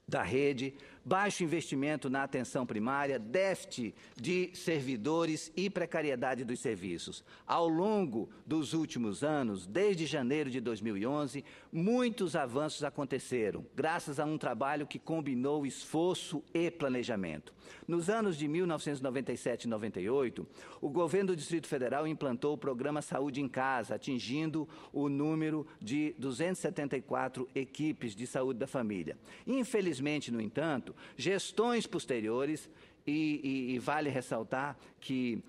da rede, baixo investimento na atenção primária, déficit de servidores e precariedade dos serviços. Ao longo dos últimos anos, desde janeiro de 2011, muitos avanços aconteceram, graças a um trabalho que combinou esforço e planejamento. Nos anos de 1997 e 98, o governo do Distrito Federal implantou o programa Saúde em Casa, atingindo o número de 274 equipes de saúde da família. Infelizmente, no entanto, gestões posteriores, e vale ressaltar que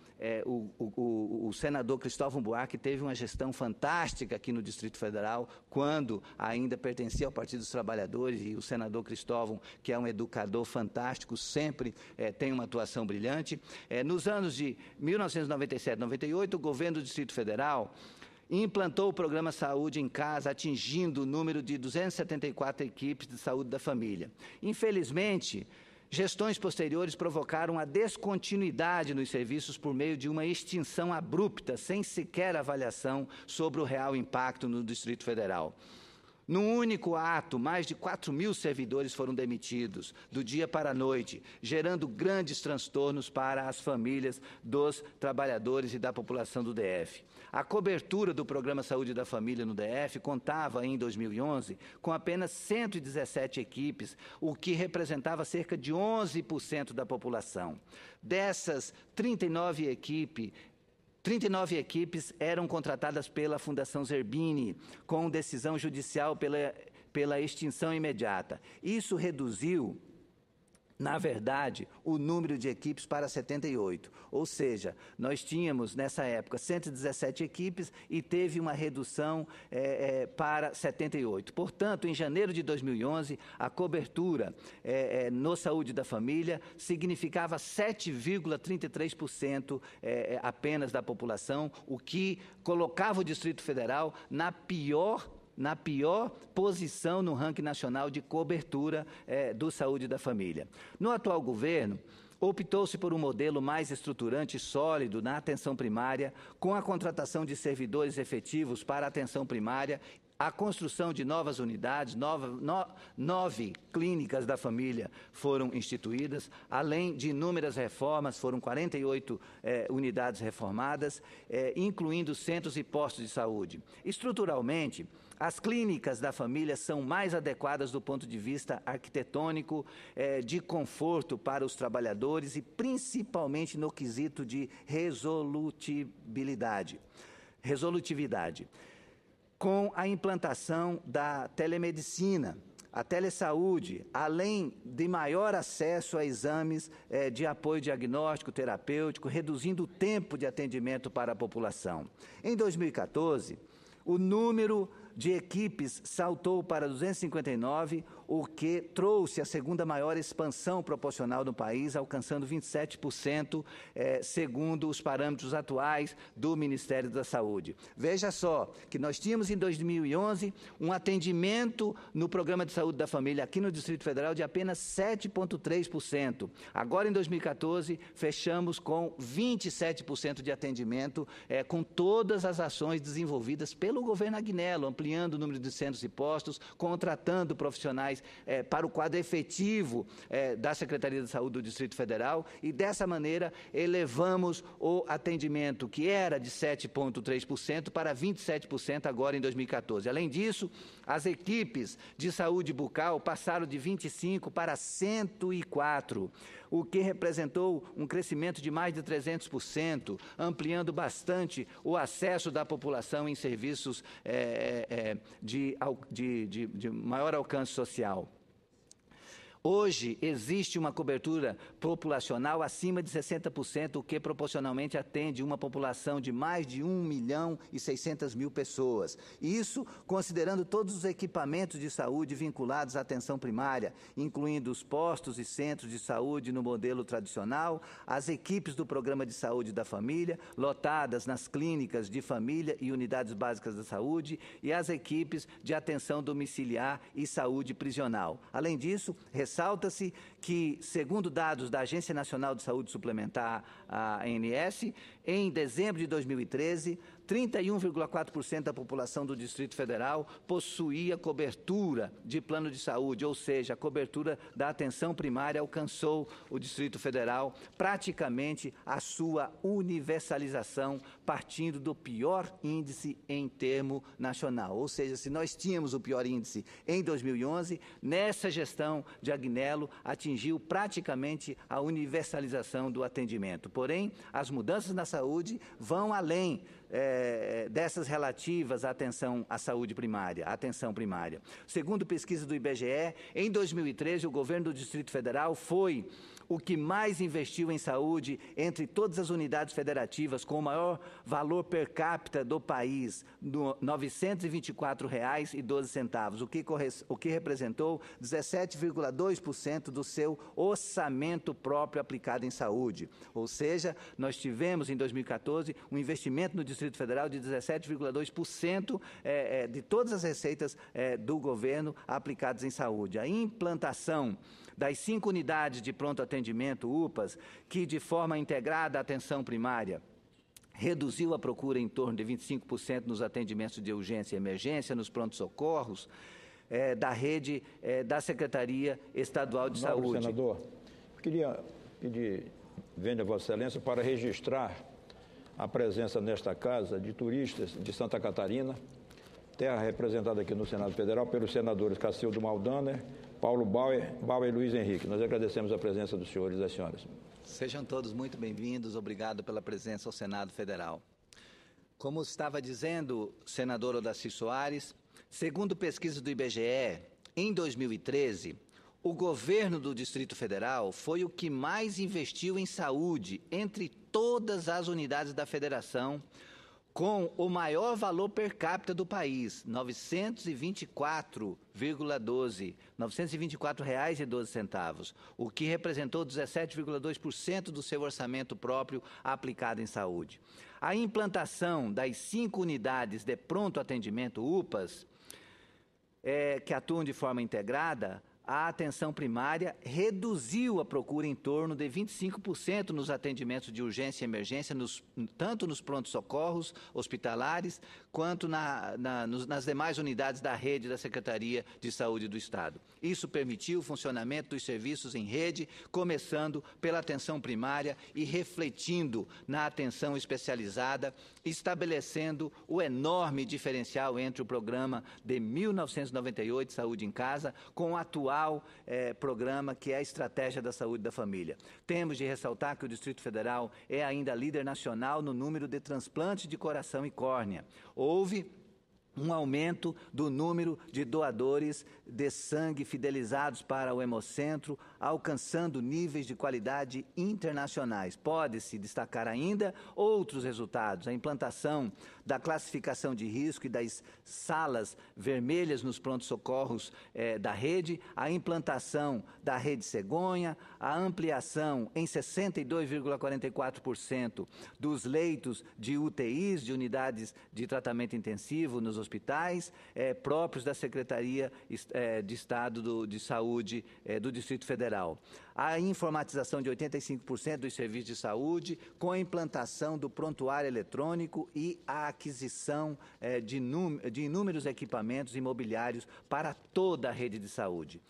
o senador Cristóvão Buarque teve uma gestão fantástica aqui no Distrito Federal, quando ainda pertencia ao Partido dos Trabalhadores, e o senador Cristóvão, que é um educador fantástico, sempre tem uma atuação brilhante. Nos anos de 1997 e 98, o governo do Distrito Federal implantou o programa Saúde em Casa, atingindo o número de 274 equipes de saúde da família. Infelizmente, gestões posteriores provocaram a descontinuidade nos serviços por meio de uma extinção abrupta, sem sequer avaliação sobre o real impacto no Distrito Federal. Num único ato, mais de 4.000 servidores foram demitidos, do dia para a noite, gerando grandes transtornos para as famílias dos trabalhadores e da população do DF. A cobertura do Programa Saúde da Família no DF contava, em 2011, com apenas 117 equipes, o que representava cerca de 11% da população. Dessas 39 equipes eram contratadas pela Fundação Zerbini, com decisão judicial pela extinção imediata. Isso reduziu, na verdade, o número de equipes para 78. Ou seja, nós tínhamos, nessa época, 117 equipes e teve uma redução para 78. Portanto, em janeiro de 2011, a cobertura no Saúde da Família significava 7,33% apenas da população, o que colocava o Distrito Federal na pior posição no ranking nacional de cobertura do Saúde da Família. No atual governo, optou-se por um modelo mais estruturante e sólido na atenção primária, com a contratação de servidores efetivos para a atenção primária, a construção de novas unidades, 9 clínicas da família foram instituídas, além de inúmeras reformas, foram 48 unidades reformadas, incluindo centros e postos de saúde. Estruturalmente, as clínicas da família são mais adequadas do ponto de vista arquitetônico, de conforto para os trabalhadores e principalmente no quesito de resolutividade. Com a implantação da telemedicina, a telesaúde, além de maior acesso a exames de apoio diagnóstico, terapêutico, reduzindo o tempo de atendimento para a população. Em 2014, o número de equipes saltou para 259, o que trouxe a segunda maior expansão proporcional no país, alcançando 27%, segundo os parâmetros atuais do Ministério da Saúde. Veja só que nós tínhamos em 2011 um atendimento no Programa de Saúde da Família aqui no Distrito Federal de apenas 7,3%. Agora, em 2014, fechamos com 27% de atendimento, com todas as ações desenvolvidas pelo governo Agnello, ampliando o número de centros e postos, contratando profissionais operacionais para o quadro efetivo da Secretaria de Saúde do Distrito Federal e, dessa maneira, elevamos o atendimento, que era de 7,3% para 27% agora em 2014. Além disso, as equipes de saúde bucal passaram de 25 para 104, o que representou um crescimento de mais de 300%, ampliando bastante o acesso da população em serviços de maior alcance social. Hoje, existe uma cobertura populacional acima de 60%, o que proporcionalmente atende uma população de mais de 1.600.000 pessoas. Isso considerando todos os equipamentos de saúde vinculados à atenção primária, incluindo os postos e centros de saúde no modelo tradicional, as equipes do Programa de Saúde da Família, lotadas nas clínicas de família e unidades básicas da saúde, e as equipes de atenção domiciliar e saúde prisional. Além disso, ressalta-se que, segundo dados da Agência Nacional de Saúde Suplementar, a ANS, em dezembro de 2013, 31,4% da população do Distrito Federal possuía cobertura de plano de saúde, ou seja, a cobertura da atenção primária alcançou o Distrito Federal praticamente a sua universalização, partindo do pior índice em termo nacional. Ou seja, se nós tínhamos o pior índice em 2011, nessa gestão de Agnello atingiu praticamente a universalização do atendimento. Porém, as mudanças na saúde vão além dessas relativas à atenção à saúde primária, à atenção primária. Segundo pesquisa do IBGE, em 2013, o governo do Distrito Federal foi o que mais investiu em saúde entre todas as unidades federativas, com o maior valor per capita do país, R$ 924,12, o que representou 17,2% do seu orçamento próprio aplicado em saúde. Ou seja, nós tivemos em 2014 um investimento no Distrito Federal de 17,2% de todas as receitas do governo aplicadas em saúde. A implantação das 5 unidades de pronto atendimento, UPAs, que de forma integrada à atenção primária, reduziu a procura em torno de 25% nos atendimentos de urgência e emergência, nos prontos-socorros, da rede da Secretaria Estadual de Saúde. Senador, eu queria pedir, vendo a Vossa Excelência, para registrar a presença nesta casa de turistas de Santa Catarina, terra representada aqui no Senado Federal pelos senadores Cacildo Maldaner, Paulo Bauer e Luiz Henrique. Nós agradecemos a presença dos senhores e das senhoras. Sejam todos muito bem-vindos. Obrigado pela presença ao Senado Federal. Como estava dizendo o senador Odaci Soares, segundo pesquisa do IBGE, em 2013, o governo do Distrito Federal foi o que mais investiu em saúde entre todas as unidades da federação, com o maior valor per capita do país, R$ 924,12, o que representou 17,2% do seu orçamento próprio aplicado em saúde. A implantação das 5 unidades de pronto atendimento UPAs, que atuam de forma integrada, a atenção primária reduziu a procura em torno de 25% nos atendimentos de urgência e emergência, tanto nos prontos-socorros hospitalares, quanto nas demais unidades da rede da Secretaria de Saúde do Estado. Isso permitiu o funcionamento dos serviços em rede, começando pela atenção primária e refletindo na atenção especializada, estabelecendo o enorme diferencial entre o programa de 1998, Saúde em Casa, com o atual programa, que é a Estratégia da Saúde da Família. Temos de ressaltar que o Distrito Federal é ainda líder nacional no número de transplantes de coração e córnea. Houve um aumento do número de doadores de sangue fidelizados para o Hemocentro, alcançando níveis de qualidade internacionais. Pode-se destacar ainda outros resultados: a implantação da classificação de risco e das salas vermelhas nos prontos-socorros da rede, a implantação da rede cegonha, a ampliação em 62,44% dos leitos de UTIs, de unidades de tratamento intensivo nos hospitais, próprios da Secretaria de Estado de Saúde do Distrito Federal. A informatização de 85% dos serviços de saúde, com a implantação do prontuário eletrônico e a aquisição de inúmeros equipamentos imobiliários para toda a rede de saúde.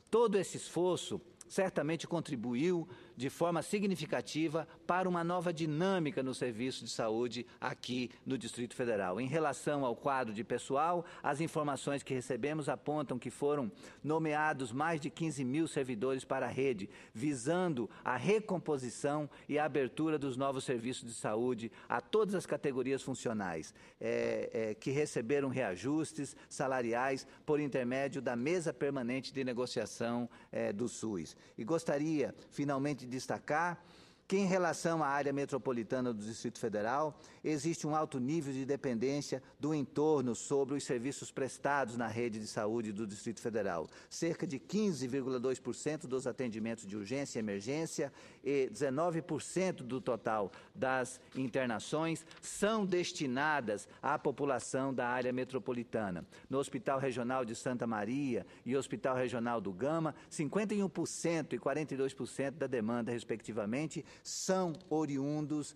Todo esse esforço certamente contribuiu de forma significativa para uma nova dinâmica no serviço de saúde aqui no Distrito Federal. Em relação ao quadro de pessoal, as informações que recebemos apontam que foram nomeados mais de 15 mil servidores para a rede, visando a recomposição e a abertura dos novos serviços de saúde a todas as categorias funcionais, que receberam reajustes salariais por intermédio da Mesa Permanente de Negociação do SUS. E gostaria, finalmente, de destacar que, em relação à área metropolitana do Distrito Federal, existe um alto nível de dependência do entorno sobre os serviços prestados na rede de saúde do Distrito Federal. Cerca de 15,2% dos atendimentos de urgência e emergência e 19% do total das internações são destinadas à população da área metropolitana. No Hospital Regional de Santa Maria e Hospital Regional do Gama, 51% e 42% da demanda, respectivamente, são oriundos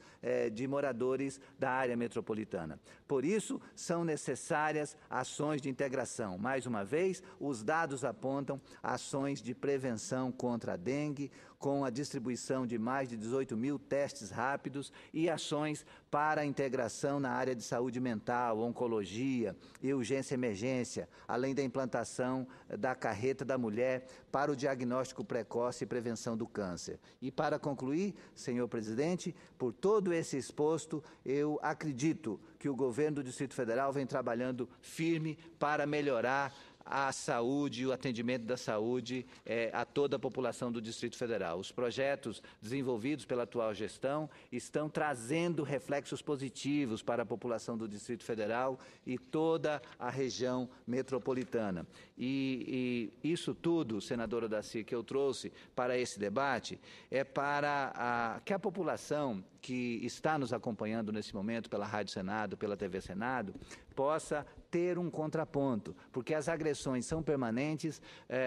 de moradores da área metropolitana. Por isso, são necessárias ações de integração. Mais uma vez, os dados apontam ações de prevenção contra a dengue, com a distribuição de mais de 18 mil testes rápidos e ações para a integração na área de saúde mental, oncologia e urgência e emergência, além da implantação da carreta da mulher para o diagnóstico precoce e prevenção do câncer. E para concluir, senhor presidente, por todo esse exposto, eu acredito que o governo do Distrito Federal vem trabalhando firme para melhorar a saúde e o atendimento da saúde a toda a população do Distrito Federal. Os projetos desenvolvidos pela atual gestão estão trazendo reflexos positivos para a população do Distrito Federal e toda a região metropolitana. E isso tudo, senadora Daci, que eu trouxe para esse debate, é para que a população que está nos acompanhando nesse momento pela Rádio Senado, pela TV Senado, possa ter um contraponto, porque as agressões são permanentes,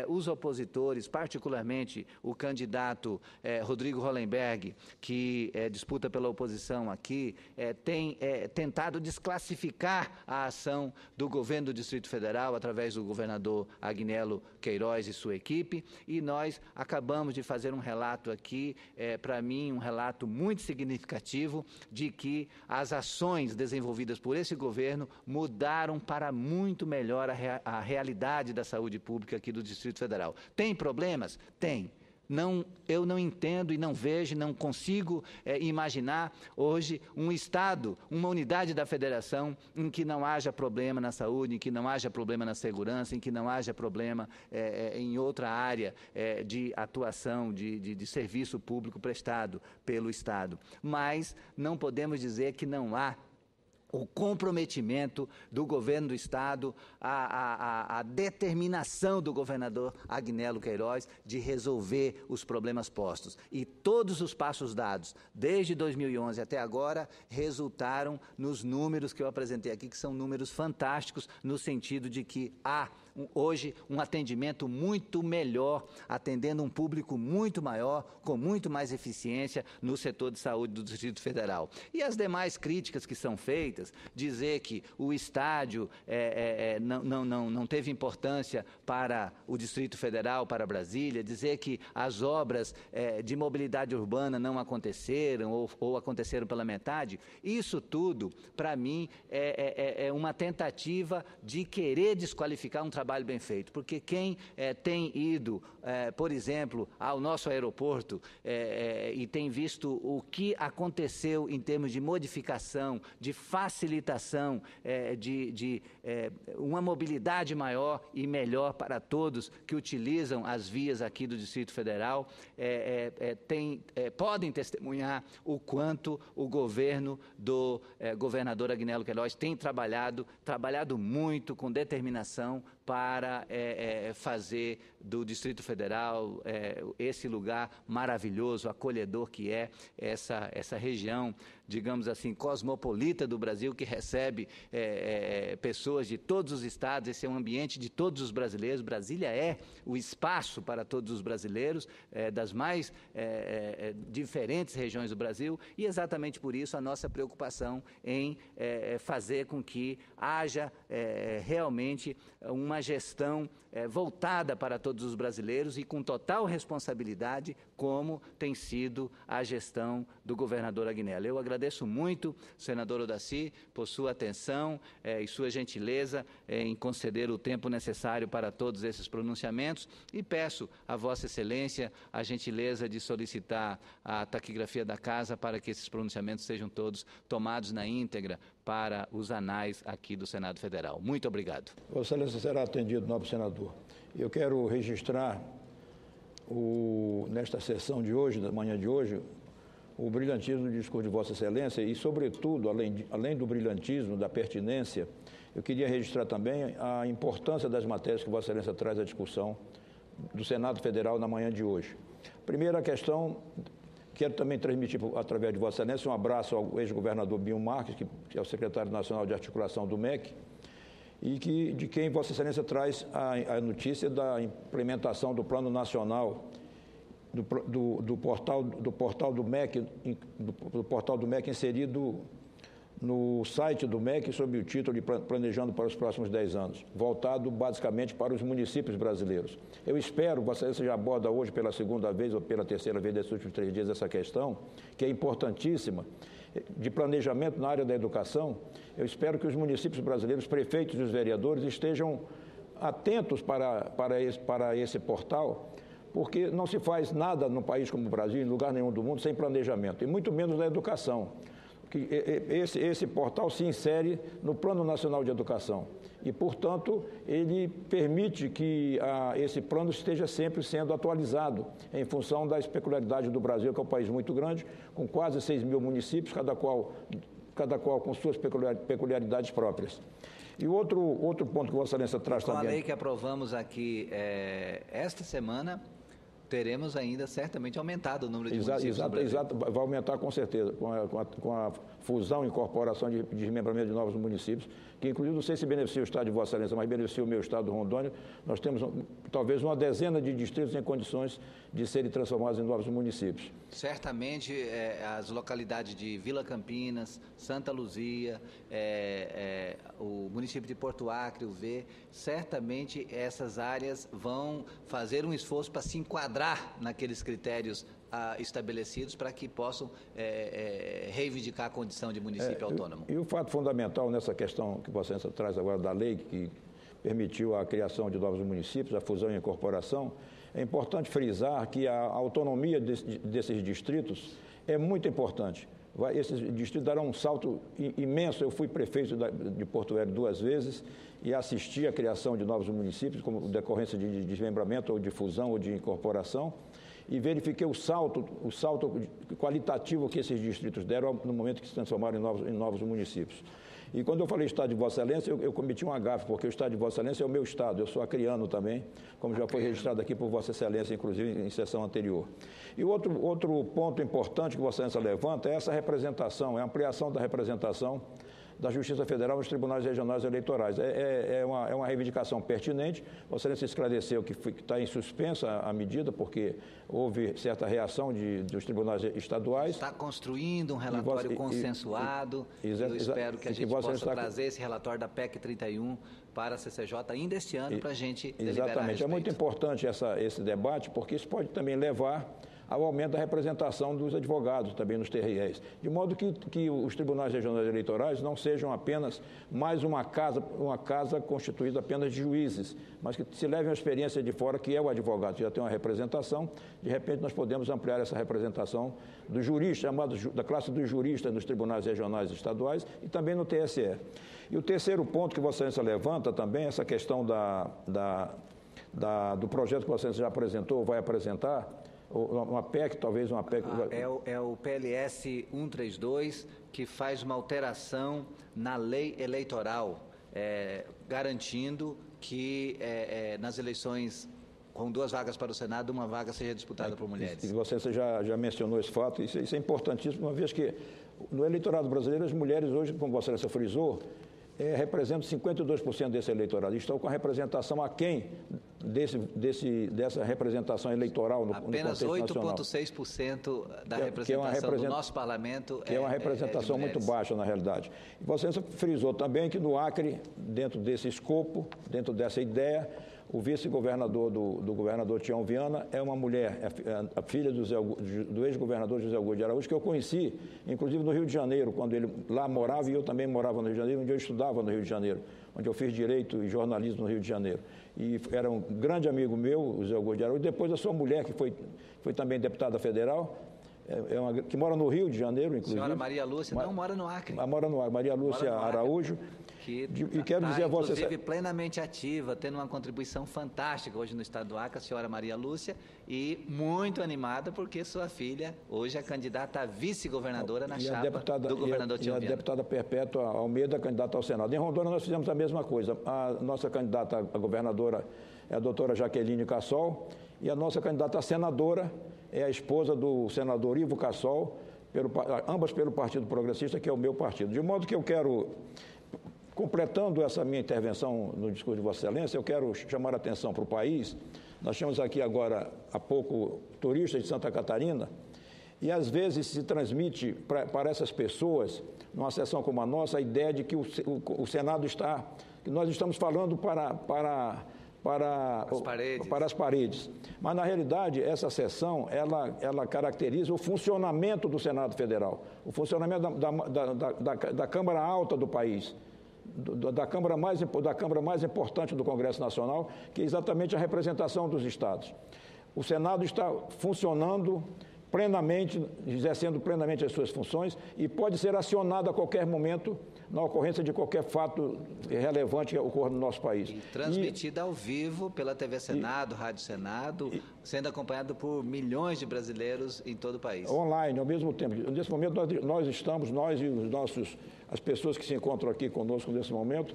os opositores, particularmente o candidato Rodrigo Hollenberg, que disputa pela oposição aqui, tem tentado desclassificar a ação do governo do Distrito Federal através do governador Agnello Queiroz e sua equipe, e nós acabamos de fazer um relato aqui, para mim, um relato muito significativo de que as ações desenvolvidas por esse governo mudaram para muito melhor a realidade da saúde pública aqui do Distrito Federal. Tem problemas? Tem. Eu não entendo e não vejo, não consigo imaginar hoje um Estado, uma unidade da Federação em que não haja problema na saúde, em que não haja problema na segurança, em que não haja problema em outra área de atuação, de serviço público prestado pelo Estado. Mas não podemos dizer que não há o comprometimento do governo do Estado, a determinação do governador Agnello Queiroz de resolver os problemas postos. E todos os passos dados, desde 2011 até agora, resultaram nos números que eu apresentei aqui, que são números fantásticos, no sentido de que há hoje um atendimento muito melhor, atendendo um público muito maior, com muito mais eficiência no setor de saúde do Distrito Federal. E as demais críticas que são feitas, dizer que o estádio não teve importância para o Distrito Federal, para Brasília, dizer que as obras de mobilidade urbana não aconteceram ou aconteceram pela metade, isso tudo, para mim, é uma tentativa de querer desqualificar um trabalho bem feito, porque quem tem ido, por exemplo, ao nosso aeroporto e tem visto o que aconteceu em termos de modificação, de facilitação, de uma mobilidade maior e melhor para todos que utilizam as vias aqui do Distrito Federal, podem testemunhar o quanto o governo do governador Agnello Queiroz tem trabalhado muito com determinação para fazer do Distrito Federal esse lugar maravilhoso, acolhedor que é essa região, digamos assim, cosmopolita do Brasil Brasil que recebe pessoas de todos os estados. Esse é um ambiente de todos os brasileiros. Brasília é o espaço para todos os brasileiros, das mais diferentes regiões do Brasil, e exatamente por isso a nossa preocupação em fazer com que haja realmente uma gestão voltada para todos os brasileiros e com total responsabilidade, como tem sido a gestão do governador Agnello. Eu agradeço muito, senador Odaci, por sua atenção e sua gentileza em conceder o tempo necessário para todos esses pronunciamentos, e peço a Vossa Excelência a gentileza de solicitar a taquigrafia da Casa para que esses pronunciamentos sejam todos tomados na íntegra para os anais aqui do Senado Federal. Muito obrigado. Vossa Excelência será atendido, nobre senador. Eu quero registrar, nesta sessão de hoje, da manhã de hoje, o brilhantismo do discurso de Vossa Excelência e, sobretudo, além do brilhantismo, da pertinência, eu queria registrar também a importância das matérias que Vossa Excelência traz à discussão do Senado Federal na manhã de hoje. Primeira questão, quero também transmitir, através de Vossa Excelência, um abraço ao ex-governador Binho Marques, que é o secretário nacional de articulação do MEC, e de quem Vossa Excelência traz a notícia da implementação do Plano Nacional do portal do MEC, do portal do MEC inserido no site do MEC sob o título de Planejando para os Próximos 10 anos, voltado basicamente para os municípios brasileiros. Eu espero, Vossa Excelência já aborda hoje pela segunda vez ou pela terceira vez nesses últimos 3 dias essa questão, que é importantíssima, de planejamento na área da educação. Eu espero que os municípios brasileiros, prefeitos e os vereadores estejam atentos para esse portal, porque não se faz nada no país como o Brasil, em lugar nenhum do mundo, sem planejamento, e muito menos na educação. Esse portal se insere no Plano Nacional de Educação e, portanto, ele permite que esse plano esteja sempre sendo atualizado em função das peculiaridades do Brasil, que é um país muito grande, com quase 6 mil municípios, cada qual com suas peculiaridades próprias. E outro ponto que Vossa Excelência traz também... Com a lei que aprovamos aqui esta semana, teremos ainda certamente aumentado o número de municípios do Brasil. Exato, vai aumentar com certeza, com a fusão e incorporação de desmembramento de novos municípios, que inclusive não sei se beneficia o Estado de Vossa Excelência, mas beneficia o meu Estado, Rondônia. Nós temos talvez uma dezena de distritos em condições de serem transformados em novos municípios. Certamente as localidades de Vila Campinas, Santa Luzia, o município de Porto Acre, o V, certamente essas áreas vão fazer um esforço para se enquadrar naqueles critérios estabelecidos para que possam reivindicar a condição de município autônomo. E o fato fundamental nessa questão que Vossa Excelência traz agora da lei que permitiu a criação de novos municípios, a fusão e a incorporação, é importante frisar que a autonomia desses distritos é muito importante. Esses distritos darão um salto imenso. Eu fui prefeito de Porto Velho 2 vezes e assisti à criação de novos municípios, como decorrência de desmembramento ou de fusão ou de incorporação, e verifiquei o salto qualitativo que esses distritos deram no momento que se transformaram em novos municípios. E quando eu falei Estado de Vossa Excelência, eu cometi um agafe, porque o Estado de Vossa Excelência é o meu Estado, eu sou acriano também, como já foi registrado aqui por Vossa Excelência, inclusive em sessão anterior. E outro ponto importante que Vossa Excelência levanta é essa representação, é a ampliação da representação da Justiça Federal nos tribunais regionais eleitorais. É uma reivindicação pertinente. Vossa Excelência esclareceu que está em suspensa a medida, porque houve certa reação dos tribunais estaduais. Está construindo um relatório consensuado. Eu espero que a gente possa trazer esse relatório da PEC 31 para a CCJ ainda este ano, para a gente deliberar. Exatamente. É muito importante esse debate, porque isso pode também levar ao aumento da representação dos advogados também nos TREs, de modo que os tribunais regionais eleitorais não sejam apenas mais uma casa constituída apenas de juízes, mas que se levem a experiência de fora, que é o advogado, que já tem uma representação. De repente nós podemos ampliar essa representação dos juristas, da classe dos juristas nos tribunais regionais e estaduais e também no TSE. E o terceiro ponto que Vossa Excelência levanta também, essa questão do projeto que Vossa Excelência já apresentou, ou vai apresentar, uma PEC, talvez uma PEC... É o PLS 132, que faz uma alteração na lei eleitoral, garantindo que nas eleições com 2 vagas para o Senado, 1 vaga seja disputada por mulheres. E você já mencionou esse fato, isso é importantíssimo, uma vez que No eleitorado brasileiro, as mulheres hoje, como Vossa Excelência frisou, representam 52% desse eleitorado. Estão com a representação aquém dessa representação eleitoral no contexto nacional. Apenas 8,6% da representação do nosso parlamento que é uma representação muito baixa, na realidade. E Vossa Excelência frisou também que no Acre, dentro desse escopo, dentro dessa ideia, o vice-governador do governador Tião Viana é uma mulher, a filha do ex-governador José Augusto de Araújo, que eu conheci, inclusive no Rio de Janeiro, quando ele lá morava e eu também morava no Rio de Janeiro, onde eu estudava no Rio de Janeiro, onde eu fiz Direito e Jornalismo no Rio de Janeiro. E era um grande amigo meu, o José Augusto de Araújo. Depois a sua mulher, que foi também deputada federal, que mora no Rio de Janeiro, inclusive. Senhora Maria Lúcia, não mora no Acre. Mora no Acre, Maria Lúcia Araújo. E quero dizer a você, inclusive, plenamente ativa, tendo uma contribuição fantástica hoje no estado do Acre, a senhora Maria Lúcia, e muito animada porque sua filha hoje é candidata a vice-governadora na chapa do governador Tião Viana. E a deputada Perpétua Almeida, candidata ao Senado. Em Rondônia nós fizemos a mesma coisa. A nossa candidata a governadora é a doutora Jaqueline Cassol, e a nossa candidata a senadora é a esposa do senador Ivo Cassol, ambas pelo Partido Progressista, que é o meu partido. De modo que eu quero, completando essa minha intervenção no discurso de Vossa Excelência, eu quero chamar a atenção para o país. Nós temos aqui agora, há pouco, turistas de Santa Catarina, e às vezes se transmite para essas pessoas, numa sessão como a nossa, a ideia de que o Senado está, que nós estamos falando para as paredes. Mas, na realidade, essa sessão, ela caracteriza o funcionamento do Senado Federal, o funcionamento da Câmara Alta do país, da Câmara mais importante do Congresso Nacional, que é exatamente a representação dos estados. O Senado está funcionando plenamente, exercendo plenamente as suas funções e pode ser acionado a qualquer momento na ocorrência de qualquer fato relevante que ocorra no nosso país. E transmitida ao vivo pela TV Senado, Rádio Senado, sendo acompanhado por milhões de brasileiros em todo o país. Online, ao mesmo tempo. Nesse momento, nós e as pessoas que se encontram aqui conosco nesse momento,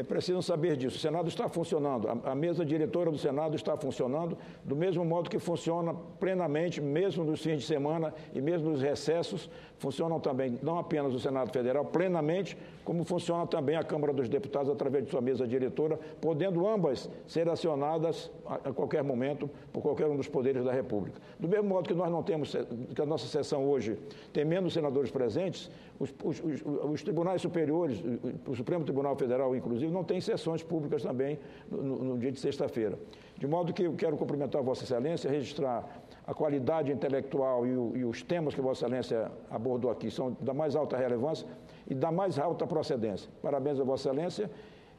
precisam saber disso. O Senado está funcionando, a mesa diretora do Senado está funcionando do mesmo modo que funciona plenamente, mesmo nos fins de semana e mesmo nos recessos, funcionam também, não apenas o Senado Federal, plenamente, como funciona também a Câmara dos Deputados através de sua mesa diretora, podendo ambas ser acionadas a qualquer momento por qualquer um dos poderes da República. Do mesmo modo que nós não temos, que a nossa sessão hoje tem menos senadores presentes, os tribunais superiores, o Supremo Tribunal Federal, inclusive, não tem sessões públicas também no dia de sexta-feira. De modo que eu quero cumprimentar Vossa Excelência, registrar a qualidade intelectual e os temas que Vossa Excelência abordou aqui são da mais alta relevância e da mais alta procedência. Parabéns a Vossa Excelência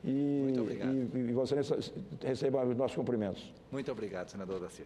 e Vossa Excelência receba os nossos cumprimentos. Muito obrigado, senador Daci.